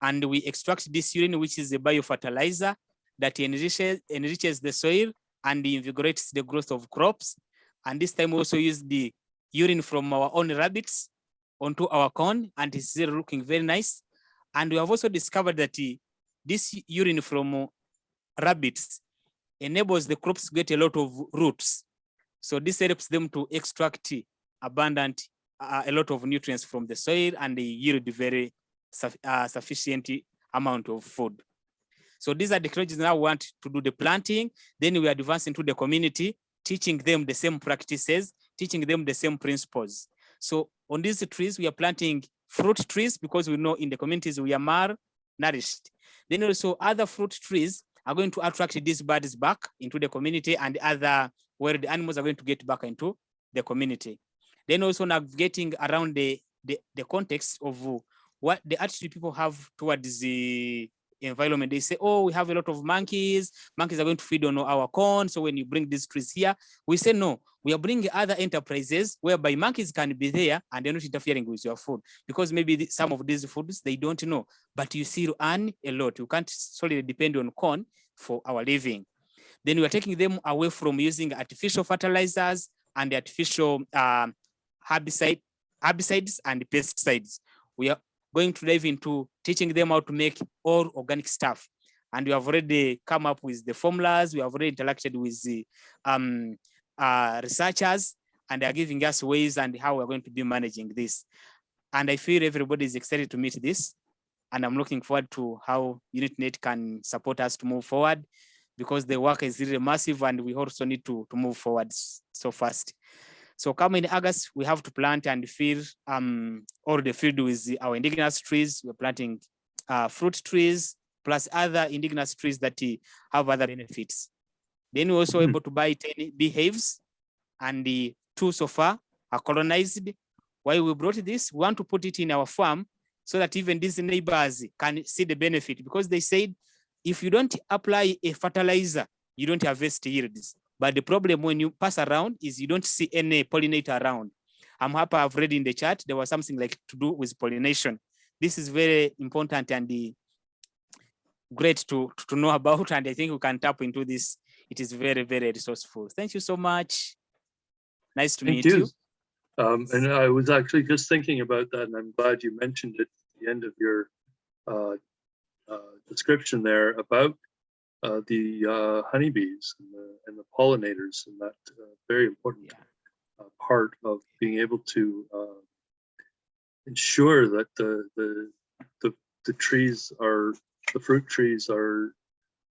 G: and we extract this urine, which is a biofertilizer that enriches the soil and invigorates the growth of crops. And this time we also use the urine from our own rabbits onto our corn, and it's looking very nice. And we have also discovered that this urine from rabbits enables the crops to get a lot of roots. So this helps them to extract abundant, a lot of nutrients from the soil, and they yield very sufficient amount of food. So these are the technologies now we want to do the planting. Then we advance into the community, teaching them the same practices, teaching them the same principles. So on these trees, we are planting fruit trees because we know in the communities we are malnourished. Then also other fruit trees are going to attract these birds back into the community, and other where the animals are going to get back into the community. Then also navigating around the context of what the attitude people have towards the environment. They say, oh, we have a lot of monkeys. Monkeys are going to feed on our corn. So when you bring these trees here, we say, no, we are bringing other enterprises whereby monkeys can be there and they're not interfering with your food, because maybe some of these foods they don't know, but you still earn a lot. You can't solely depend on corn for our living. Then we are taking them away from using artificial fertilizers and artificial herbicides and pesticides. We are going to dive into teaching them how to make all organic stuff. And we have already come up with the formulas. We have already interacted with the researchers, and they are giving us ways and how we're going to be managing this. And I feel everybody is excited to meet this. And I'm looking forward to how UnityNet can support us to move forward, because the work is really massive and we also need to move forward so fast. So come in August, we have to plant and fill all the field with our indigenous trees. We're planting fruit trees, plus other indigenous trees that have other benefits. Then we're also able to buy 10 beehives, and the 2 so far are colonized. Why we brought this, we want to put it in our farm so that even these neighbors can see the benefit, because they said, if you don't apply a fertilizer, you don't harvest yields. But the problem when you pass around is you don't see any pollinator around. I'm happy I've read in the chat, there was something like to do with pollination. This is very important and great to know about, and I think we can tap into this. It is very, very resourceful. Thank you so much. Nice to meet you.
A: And I was actually just thinking about that, and I'm glad you mentioned it at the end of your description there about the honeybees and the pollinators, and that very important part of being able to ensure that the trees are, the fruit trees are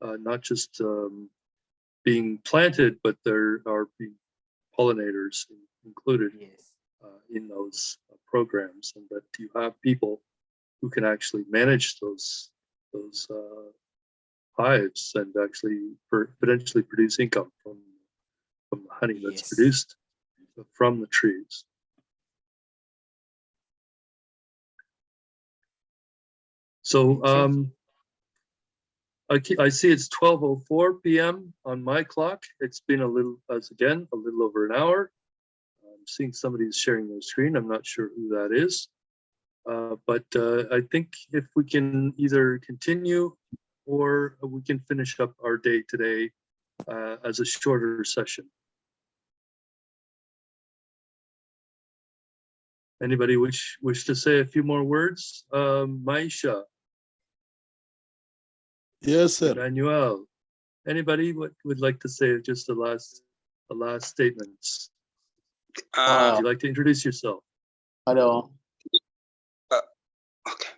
A: not just being planted, but there are being pollinators included in those programs, and that you have people who can actually manage those hives and actually potentially produce income from the honey that's produced from the trees. So I see it's 12:04 p.m. on my clock. It's been a little over an hour. I'm seeing somebody's sharing their screen. I'm not sure who that is. But I think if we can either continue or we can finish up our day today as a shorter session. Anybody wish to say a few more words? Maisha.
H: Yes, sir.
A: Manuel. Anybody would like to say just the last statements? Would you like to introduce yourself?
D: Hello,
H: Okay.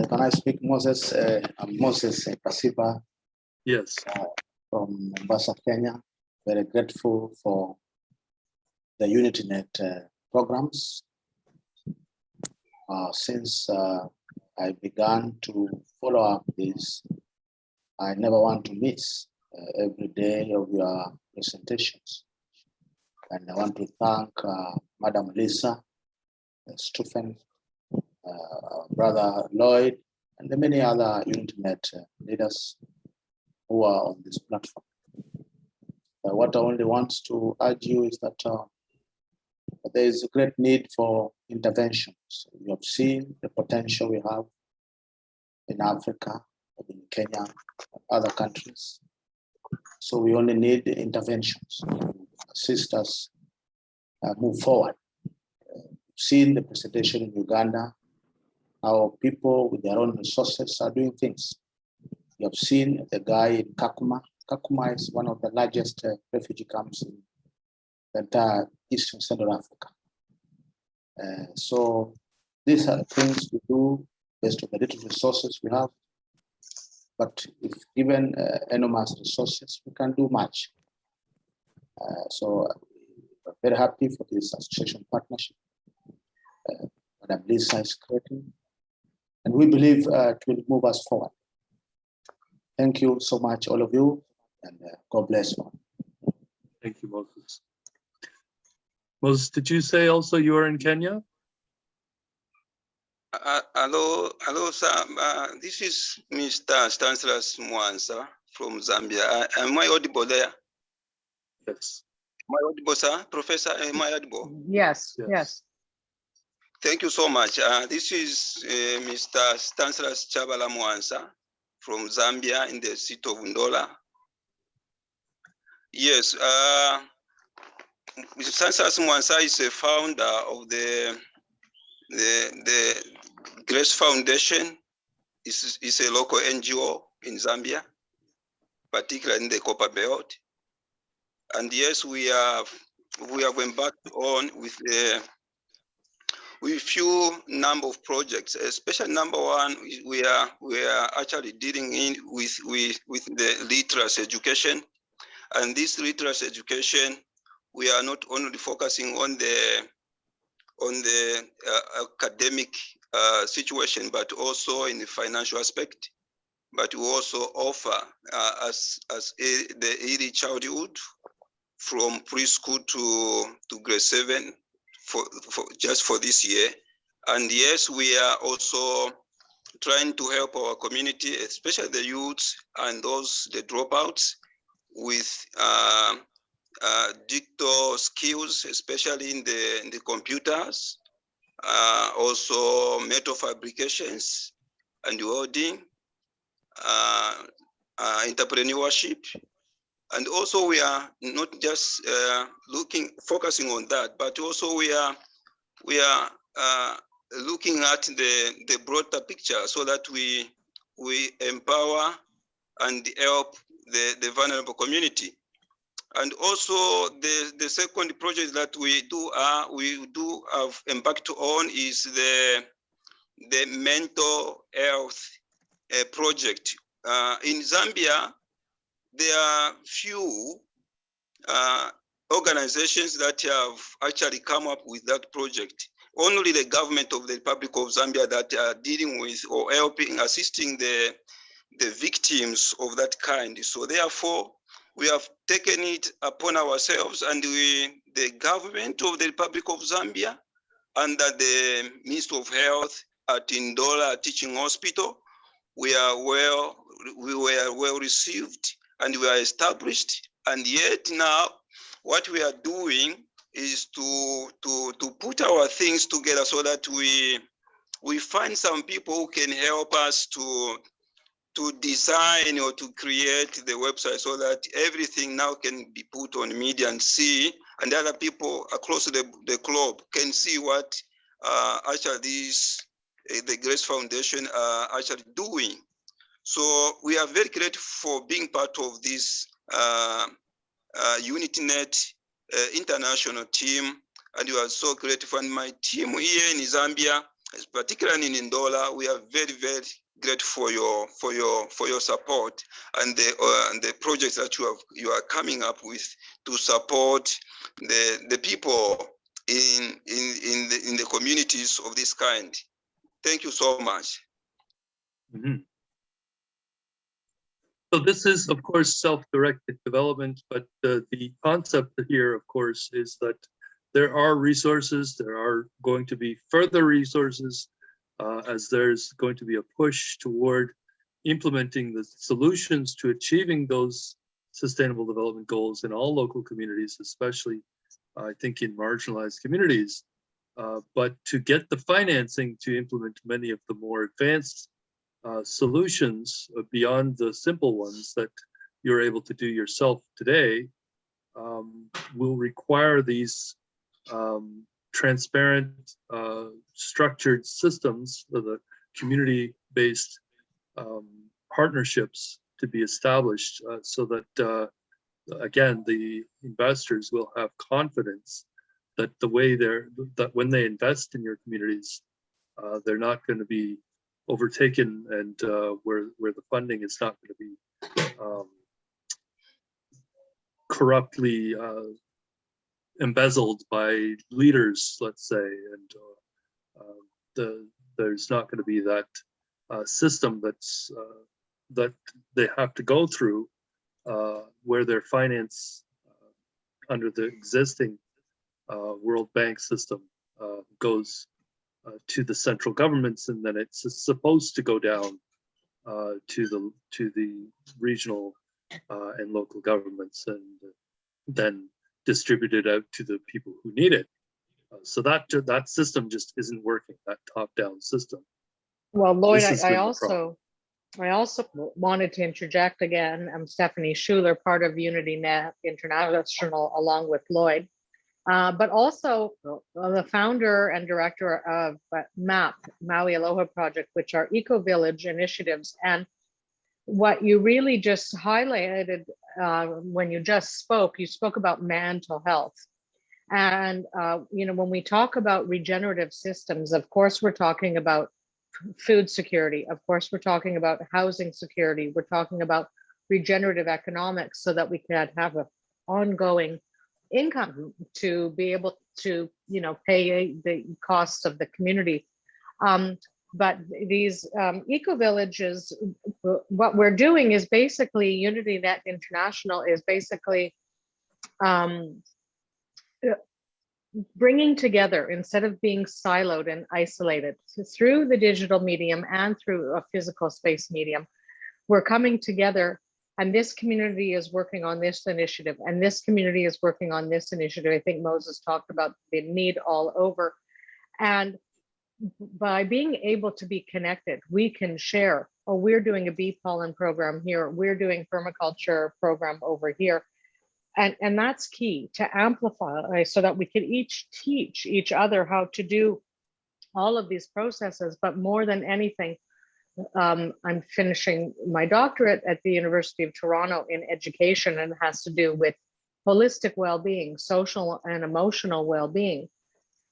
D: can I speak Moses? I'm Moses Pasipa
A: Yes.
D: from Mombasa, Kenya. Very grateful for the UnityNet programs. Since I began to follow up this, I never want to miss every day of your presentations. And I want to thank Madam Lisa, Stephen, Brother Lloyd, and the many other UnityNet leaders who are on this platform. What I only want to urge you is that there is a great need for interventions. You have seen the potential we have in Africa, in Kenya, and other countries. So we only need interventions to assist us move forward. You've seen the presentation in Uganda, how people with their own resources are doing things. You have seen the guy in Kakuma. Kakuma is one of the largest refugee camps in the entire Eastern Central Africa. So these are things we do based on the little resources we have. But if given enormous resources, we can do much. So we're very happy for this association partnership Madam Lisa is creating. And we believe it will move us forward. Thank you so much, all of you, and God bless you.
A: Thank you, Moses. Moses, did you say also you are in Kenya?
H: Hello, sir. This is Mr. Stanislas Mwansa from Zambia. Am I audible there?
A: Yes.
H: Am I audible, sir? Professor, am I audible?
C: Yes,
A: Yes.
C: yes.
H: Thank you so much. This is Mr. Stanislas Chabala Mwansa from Zambia in the city of Ndola. Yes, Mr. Stanislas Mwansa is a founder of the Grace Foundation. Is a local NGO in Zambia, particularly in the Copper Belt. And yes, we have embarked on with few number of projects, especially number one, we are actually dealing with the literacy education. And this literacy education, we are not only focusing on the academic situation, but also in the financial aspect. But we also offer the early childhood from preschool to grade 7 for this year. And yes, we are also trying to help our community, especially the youths and the dropouts, with digital skills, especially in the computers, also metal fabrications and welding, entrepreneurship. And also we are not just focusing on that, but also we are looking at the broader picture so that we empower and help the vulnerable community. And also the second project that we do have impact on is the mental health project. In Zambia, there are few organizations that have actually come up with that project. Only the government of the Republic of Zambia that are dealing with or helping, assisting the victims of that kind. So therefore, we have taken it upon ourselves, and the government of the Republic of Zambia, under the Ministry of Health at Ndola Teaching Hospital, we were well received and we are established. And yet now, what we are doing is to put our things together so that we find some people who can help us to design or to create the website so that everything now can be put on media and see, and other people across the globe can see what actually the Grace Foundation are actually doing. So we are very grateful for being part of this UnityNet international team, and we are so grateful. And my team here in Zambia, particularly in Ndola, we are very, very grateful for your support and the projects that you are coming up with to support the people in the communities of this kind. Thank you so much.
A: Mhm. So this is, of course, self-directed development, but the concept here, of course, is that there are resources, there are going to be further resources as there's going to be a push toward implementing the solutions to achieving those sustainable development goals in all local communities, especially, I think, in marginalized communities. But to get the financing to implement many of the more advanced solutions beyond the simple ones that you're able to do yourself today will require these transparent, structured systems, the community-based partnerships to be established so that, again, the investors will have confidence that the way that when they invest in your communities, they're not going to be overtaken and where the funding is not going to be corruptly embezzled by leaders, let's say, and there's not going to be that system that they have to go through where their finance under the existing World Bank system goes to the central governments, and then it's supposed to go down to the regional and local governments, and then distributed out to the people who need it. So that system just isn't working. That top-down system.
C: Well, Lloyd,
A: This has
C: I
A: been the
C: also wanted to interject again. I'm Stephanie Schuler, part of UnityNet International, along with Lloyd. But also the founder and director of MAP, Maui Aloha Project, which are eco-village initiatives. And what you really just highlighted when you just spoke, you spoke about mental health. And, when we talk about regenerative systems, of course, we're talking about food security. Of course, we're talking about housing security. We're talking about regenerative economics so that we can have an ongoing income to be able to, pay the costs of the community. But these eco-villages, what we're doing is basically, UnityNet International is basically bringing together, instead of being siloed and isolated, through the digital medium and through a physical space medium, we're coming together. And this community is working on this initiative, and this community is working on this initiative. I think Moses talked about the need all over. And by being able to be connected, we can share, oh, we're doing a bee pollen program here, we're doing permaculture program over here. And that's key to amplify so that we can each teach each other how to do all of these processes. But more than anything, I'm finishing my doctorate at the University of Toronto in education, and it has to do with holistic well-being, social and emotional well-being.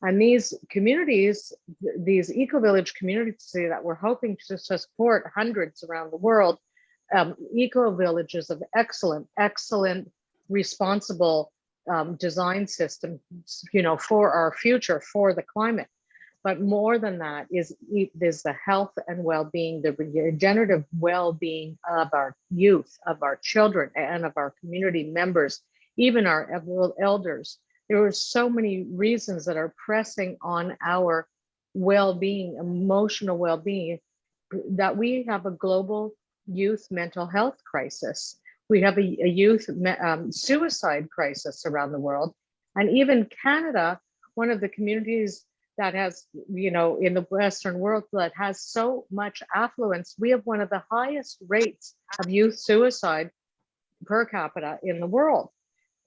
C: And these communities, these eco-village communities that we're hoping to support hundreds around the world, eco-villages of excellent, responsible design systems, for our future, for the climate. But more than that is the health and well-being, the regenerative well-being of our youth, of our children, and of our community members, even our elders. There are so many reasons that are pressing on our well-being, emotional well-being, that we have a global youth mental health crisis. We have a youth suicide crisis around the world. And even Canada, one of the communities that has, in the Western world that has so much affluence, we have one of the highest rates of youth suicide per capita in the world.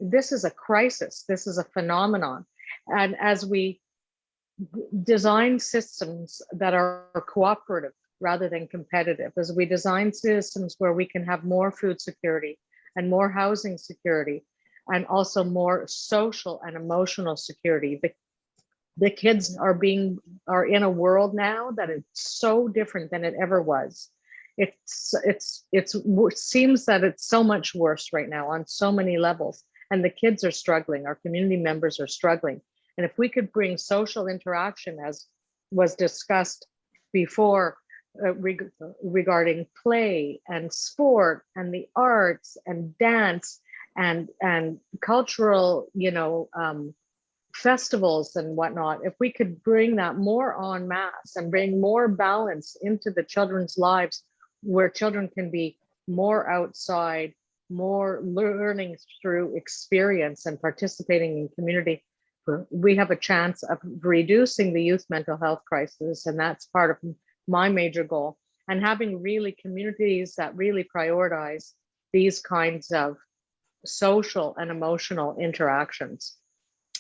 C: This is a crisis. This is a phenomenon. And as we design systems that are cooperative rather than competitive, as we design systems where we can have more food security and more housing security, and also more social and emotional security. The kids are in a world now that is so different than it ever was. It seems that it's so much worse right now on so many levels, and the kids are struggling. Our community members are struggling. And if we could bring social interaction, as was discussed before, regarding play and sport and the arts and dance and cultural, festivals and whatnot, if we could bring that more en masse and bring more balance into the children's lives, where children can be more outside, more learning through experience and participating in community, we have a chance of reducing the youth mental health crisis. And that's part of my major goal. And having really communities that really prioritize these kinds of social and emotional interactions.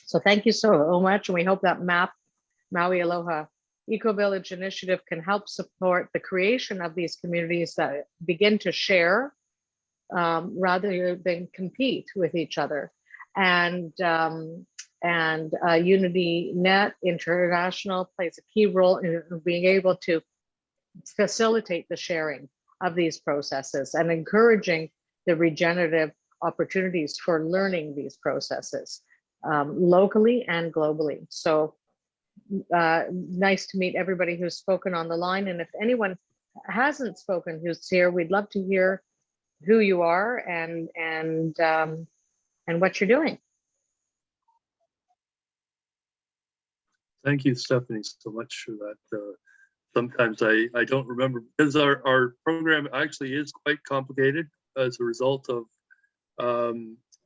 C: So thank you so much. And we hope that Maui Aloha Eco Village initiative can help support the creation of these communities that begin to share rather than compete with each other. And UnityNet International plays a key role in being able to facilitate the sharing of these processes and encouraging the regenerative opportunities for learning these processes locally and globally. So nice to meet everybody who's spoken on the line. And if anyone hasn't spoken who's here, we'd love to hear who you are and what you're doing.
A: Thank you, Stephanie, so much for that. Sometimes I don't remember, because our program actually is quite complicated as a result of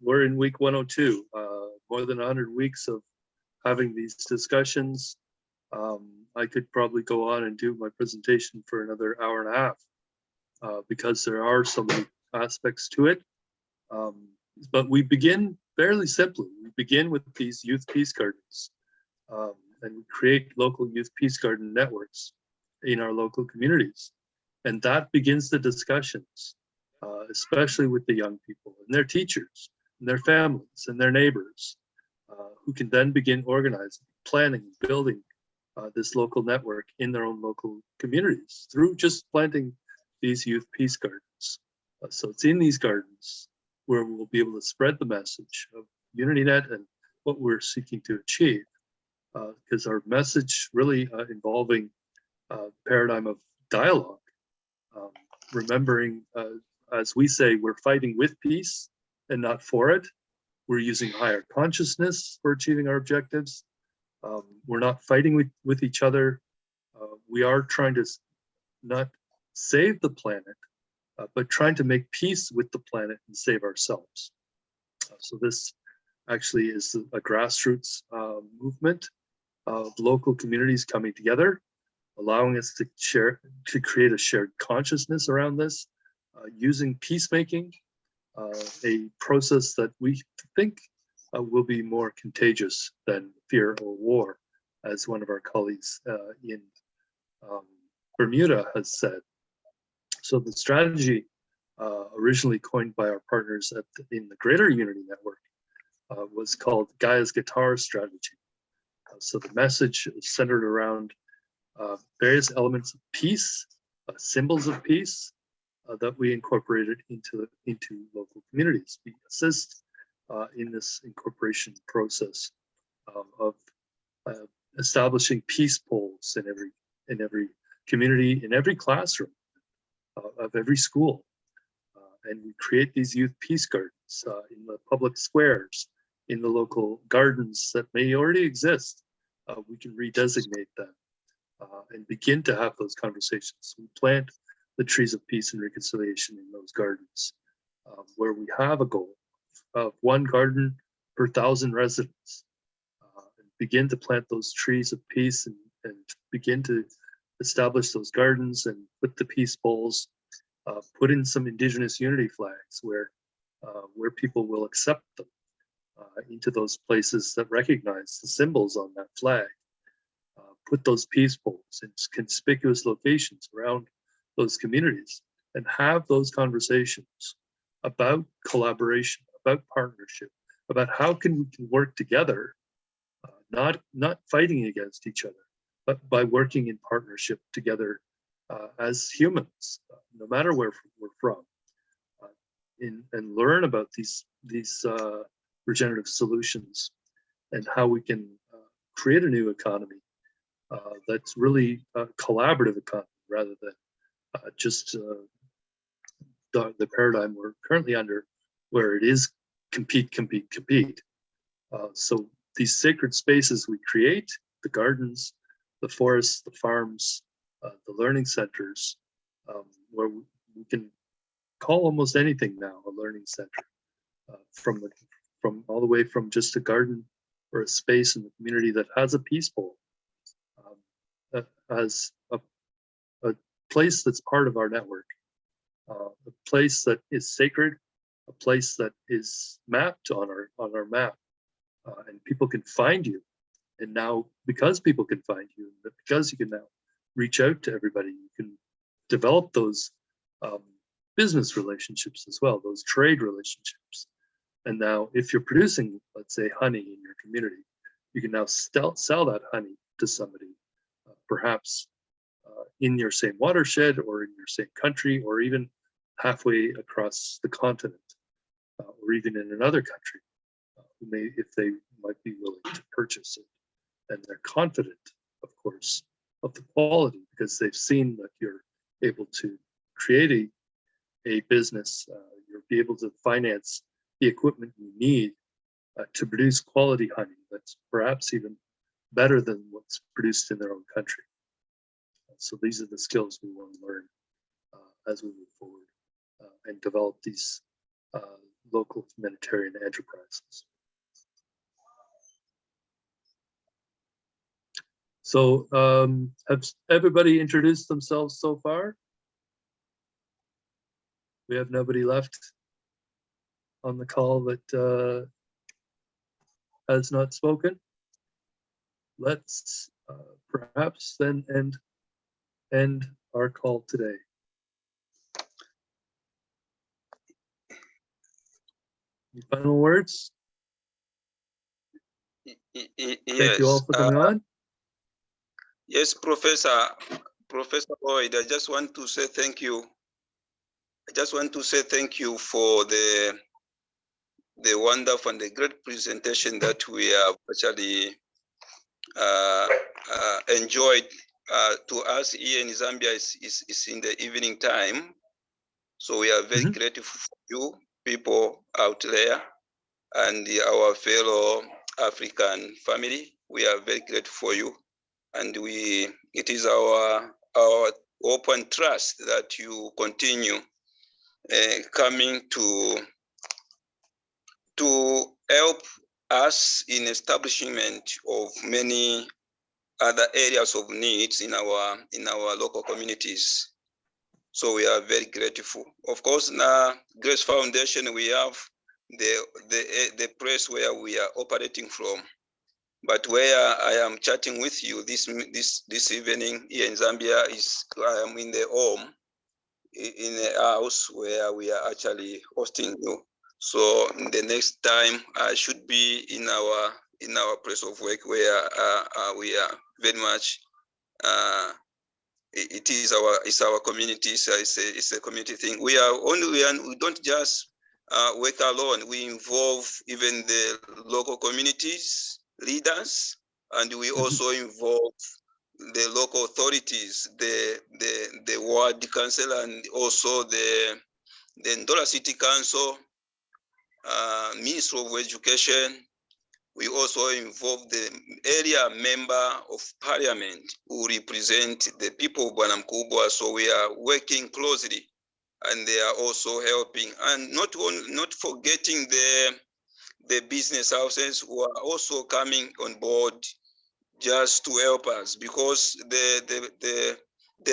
A: we're in week 102, more than 100 weeks of having these discussions. I could probably go on and do my presentation for another hour and a half because there are so many aspects to it. But we begin fairly simply. We begin with these youth peace gardens, and we create local youth peace garden networks in our local communities. And that begins the discussions, especially with the young people and their teachers and their families and their neighbors, who can then begin organizing, planning, building this local network in their own local communities through just planting these youth peace gardens. So it's in these gardens where we'll be able to spread the message of UnityNet and what we're seeking to achieve. Because our message really involving paradigm of dialogue, remembering, as we say, we're fighting with peace and not for it. We're using higher consciousness for achieving our objectives. We're not fighting with each other. We are trying to not save the planet, but trying to make peace with the planet and save ourselves. So this actually is a grassroots movement of local communities coming together, allowing us to create a shared consciousness around this, using peacemaking, a process that we think will be more contagious than fear or war, as one of our colleagues in Bermuda has said. So the strategy originally coined by our partners in the Greater Unity Network was called Gaia's Guitar Strategy. So the message is centered around various elements of peace, symbols of peace that we incorporated into local communities. We assist in this incorporation process of establishing peace poles in every community, in every classroom of every school. And we create these youth peace gardens in the public squares, in the local gardens that may already exist. We can redesignate them and begin to have those conversations. We plant the trees of peace and reconciliation in those gardens, where we have a goal of 1 garden per 1,000 residents, and begin to plant those trees of peace and begin to establish those gardens and put the peace poles, put in some Indigenous unity flags where people will accept them into those places that recognize the symbols on that flag. Put those peace poles in conspicuous locations around those communities and have those conversations about collaboration, about partnership, about how we can work together, not fighting against each other, but by working in partnership together as humans, no matter where we're from, and learn about these regenerative solutions and how we can create a new economy that's really a collaborative economy rather than just the paradigm we're currently under, where it is compete, compete, compete. So these sacred spaces we create, the gardens, the forests, the farms, the learning centers, where we can call almost anything now a learning center, from all the way from just a garden or a space in the community that has a peace bowl, that has a place that's part of our network, a place that is sacred, a place that is mapped on our map, and people can find you. And now, because people can find you, because you can now reach out to everybody, you can develop those business relationships as well, those trade relationships. And now, if you're producing, let's say, honey in your community, you can now sell that honey to somebody, perhaps in your same watershed or in your same country, or even halfway across the continent, or even in another country, if they might be willing to purchase it. And they're confident, of course, of the quality, because they've seen that you're able to create a business, you'll be able to finance the equipment you need to produce quality honey that's perhaps even better than what's produced in their own country. So these are the skills we want to learn as we move forward and develop these local humanitarian enterprises. So have everybody introduced themselves so far? We have nobody left on the call that has not spoken. Let's perhaps then end our call today. Any final words?
H: Yes.
A: Thank you all for coming on.
H: Yes, Professor Lloyd, I just want to say thank you. I just want to say thank you for the wonderful and the great presentation that we have actually enjoyed. To us here in Zambia, is in the evening time. So we are very grateful for you people out there and our fellow African family. We are very grateful for you. And it is our hope and trust that you continue coming to help us in establishment of many other areas of needs in our local communities. So we are very grateful. Of course, now Grace Foundation, we have the place where we are operating from. But where I am chatting with you this evening here in Zambia is I am in the home, in a house where we are actually hosting you. So the next time I should be in our place of work where we are very much. It's our community. So it's a community thing. We don't just work alone. We involve even the local communities leaders, and we also involve the local authorities, the ward council, and also the Ndola City Council, Ministry of Education. We also involve the area member of parliament who represent the people of Bwanamkubwa. So we are working closely, and they are also helping, and not forgetting the business houses who are also coming on board just to help us, because the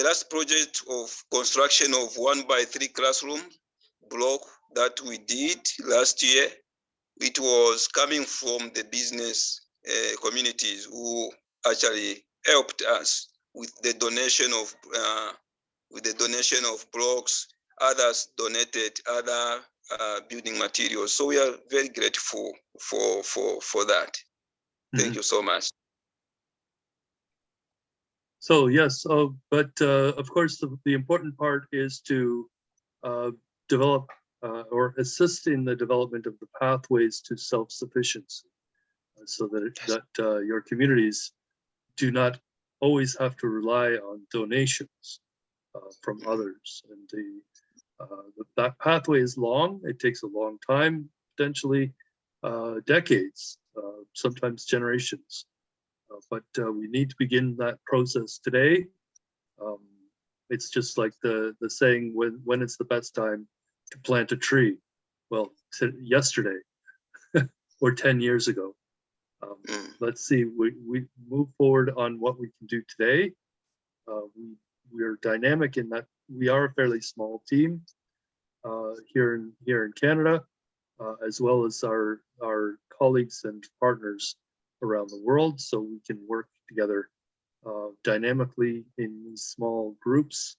H: last project of construction of 1x3 classroom block that we did last year, it was coming from the business communities who actually helped us with the donation of blocks. Others donated other building materials. So we are very grateful for that. Thank you so much.
A: So yes, but of course the important part is to develop or assist in the development of the pathways to self-sufficiency, so that your communities do not always have to rely on donations from others. And that pathway is long. It takes a long time, potentially decades, sometimes generations. But we need to begin that process today. It's just like the saying, when it's the best time to plant a tree? Well, yesterday or 10 years ago. Let's see, we move forward on what we can do today. We are dynamic in that we are a fairly small team here in Canada, as well as our colleagues and partners around the world, so we can work together dynamically in these small groups.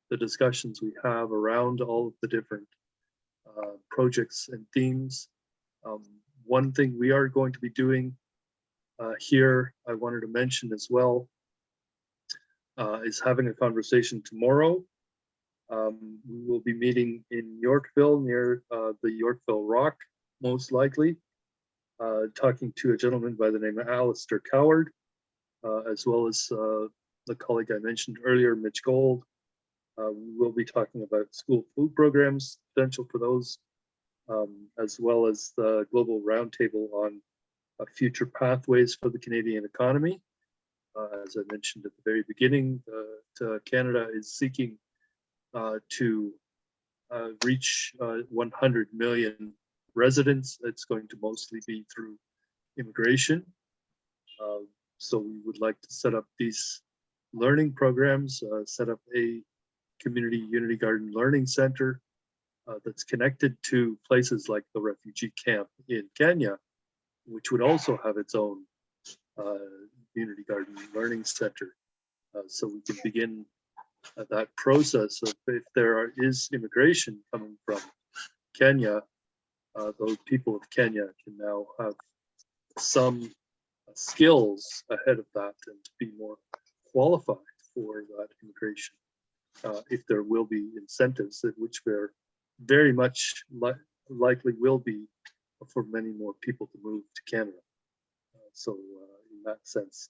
A: The discussions we have around all of the different projects and themes. One thing we are going to be doing here, I wanted to mention as well, is having a conversation tomorrow. We will be meeting in Yorkville, near the Yorkville Rock, most likely, talking to a gentleman by the name of Alistair Coward, as well as the colleague I mentioned earlier, Mitch Gold. We will be talking about school food programs, potential for those, as well as the global roundtable on future pathways for the Canadian economy. As I mentioned at the very beginning, Canada is seeking to reach 100 million residents. It's going to mostly be through immigration. So we would like to set up these learning programs, set up a community Unity Garden Learning Center that's connected to places like the refugee camp in Kenya, which would also have its own Unity Garden Learning Center. So we can begin that process of, if there is immigration coming from Kenya, those people of Kenya can now have some skills ahead of that and to be more qualified for that immigration. If there will be incentives, which there very much likely will be for many more people to move to Canada. So in that sense,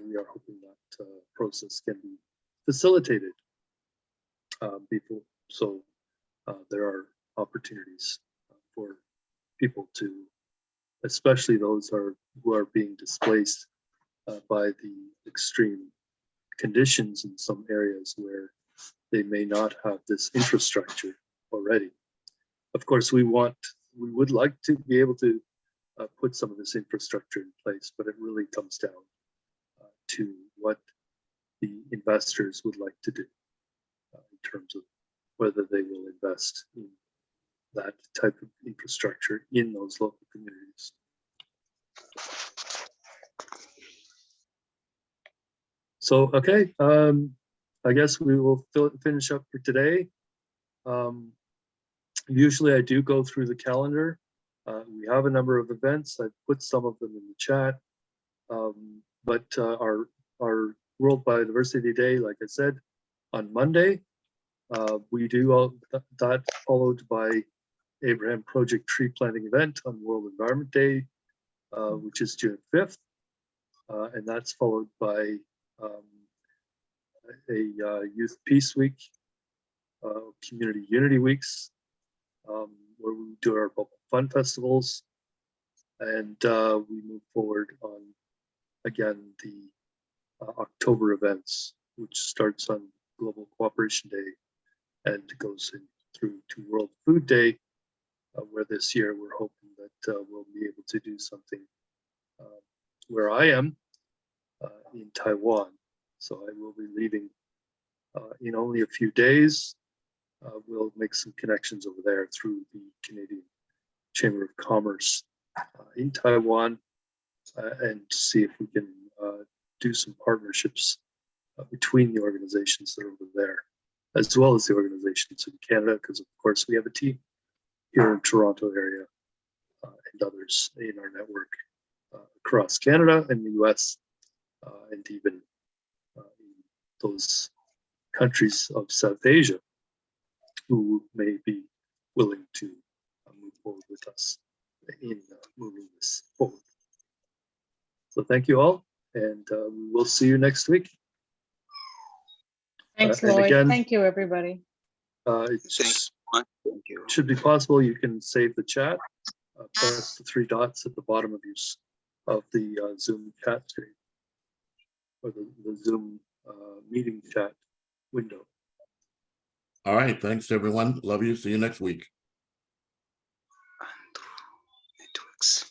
A: we are hoping that process can be facilitated before. So there are opportunities for people to, especially those who are being displaced by the extreme conditions in some areas where they may not have this infrastructure already. Of course, we would like to be able to put some of this infrastructure in place, but it really comes down to what the investors would like to do in terms of whether they will invest in that type of infrastructure in those local communities. So, okay, I guess we will finish up for today. Usually I do go through the calendar. We have a number of events. I've put some of them in the chat. But our World Biodiversity Day, like I said, on Monday, we do all that, followed by Abraham Project Tree Planting event on World Environment Day, which is June 5th. And that's followed by a Youth Peace Week, Community Unity Weeks, where we do our fun festivals, and we move forward on, again, the October events, which starts on Global Cooperation Day and goes through to World Food Day, where this year we're hoping that we'll be able to do something where I am in Taiwan. So I will be leaving in only a few days. We'll make some connections over there through the Canadian Chamber of Commerce in Taiwan, and see if we can do some partnerships between the organizations that are over there, as well as the organizations in Canada, because of course we have a team here in Toronto area and others in our network across Canada and the US and even in those countries of South Asia who may be willing to move forward with us in moving this forward. So thank you all, and we will see you next week.
C: Thanks,
A: and
C: Lloyd.
A: again,
C: Thank you, everybody.
A: It's
H: Thank you.
A: should be possible. You can save the chat. Press the three dots at the bottom of the Zoom chat screen or the Zoom meeting chat window.
B: All right, thanks, everyone. Love you. See you next week.
H: Networks.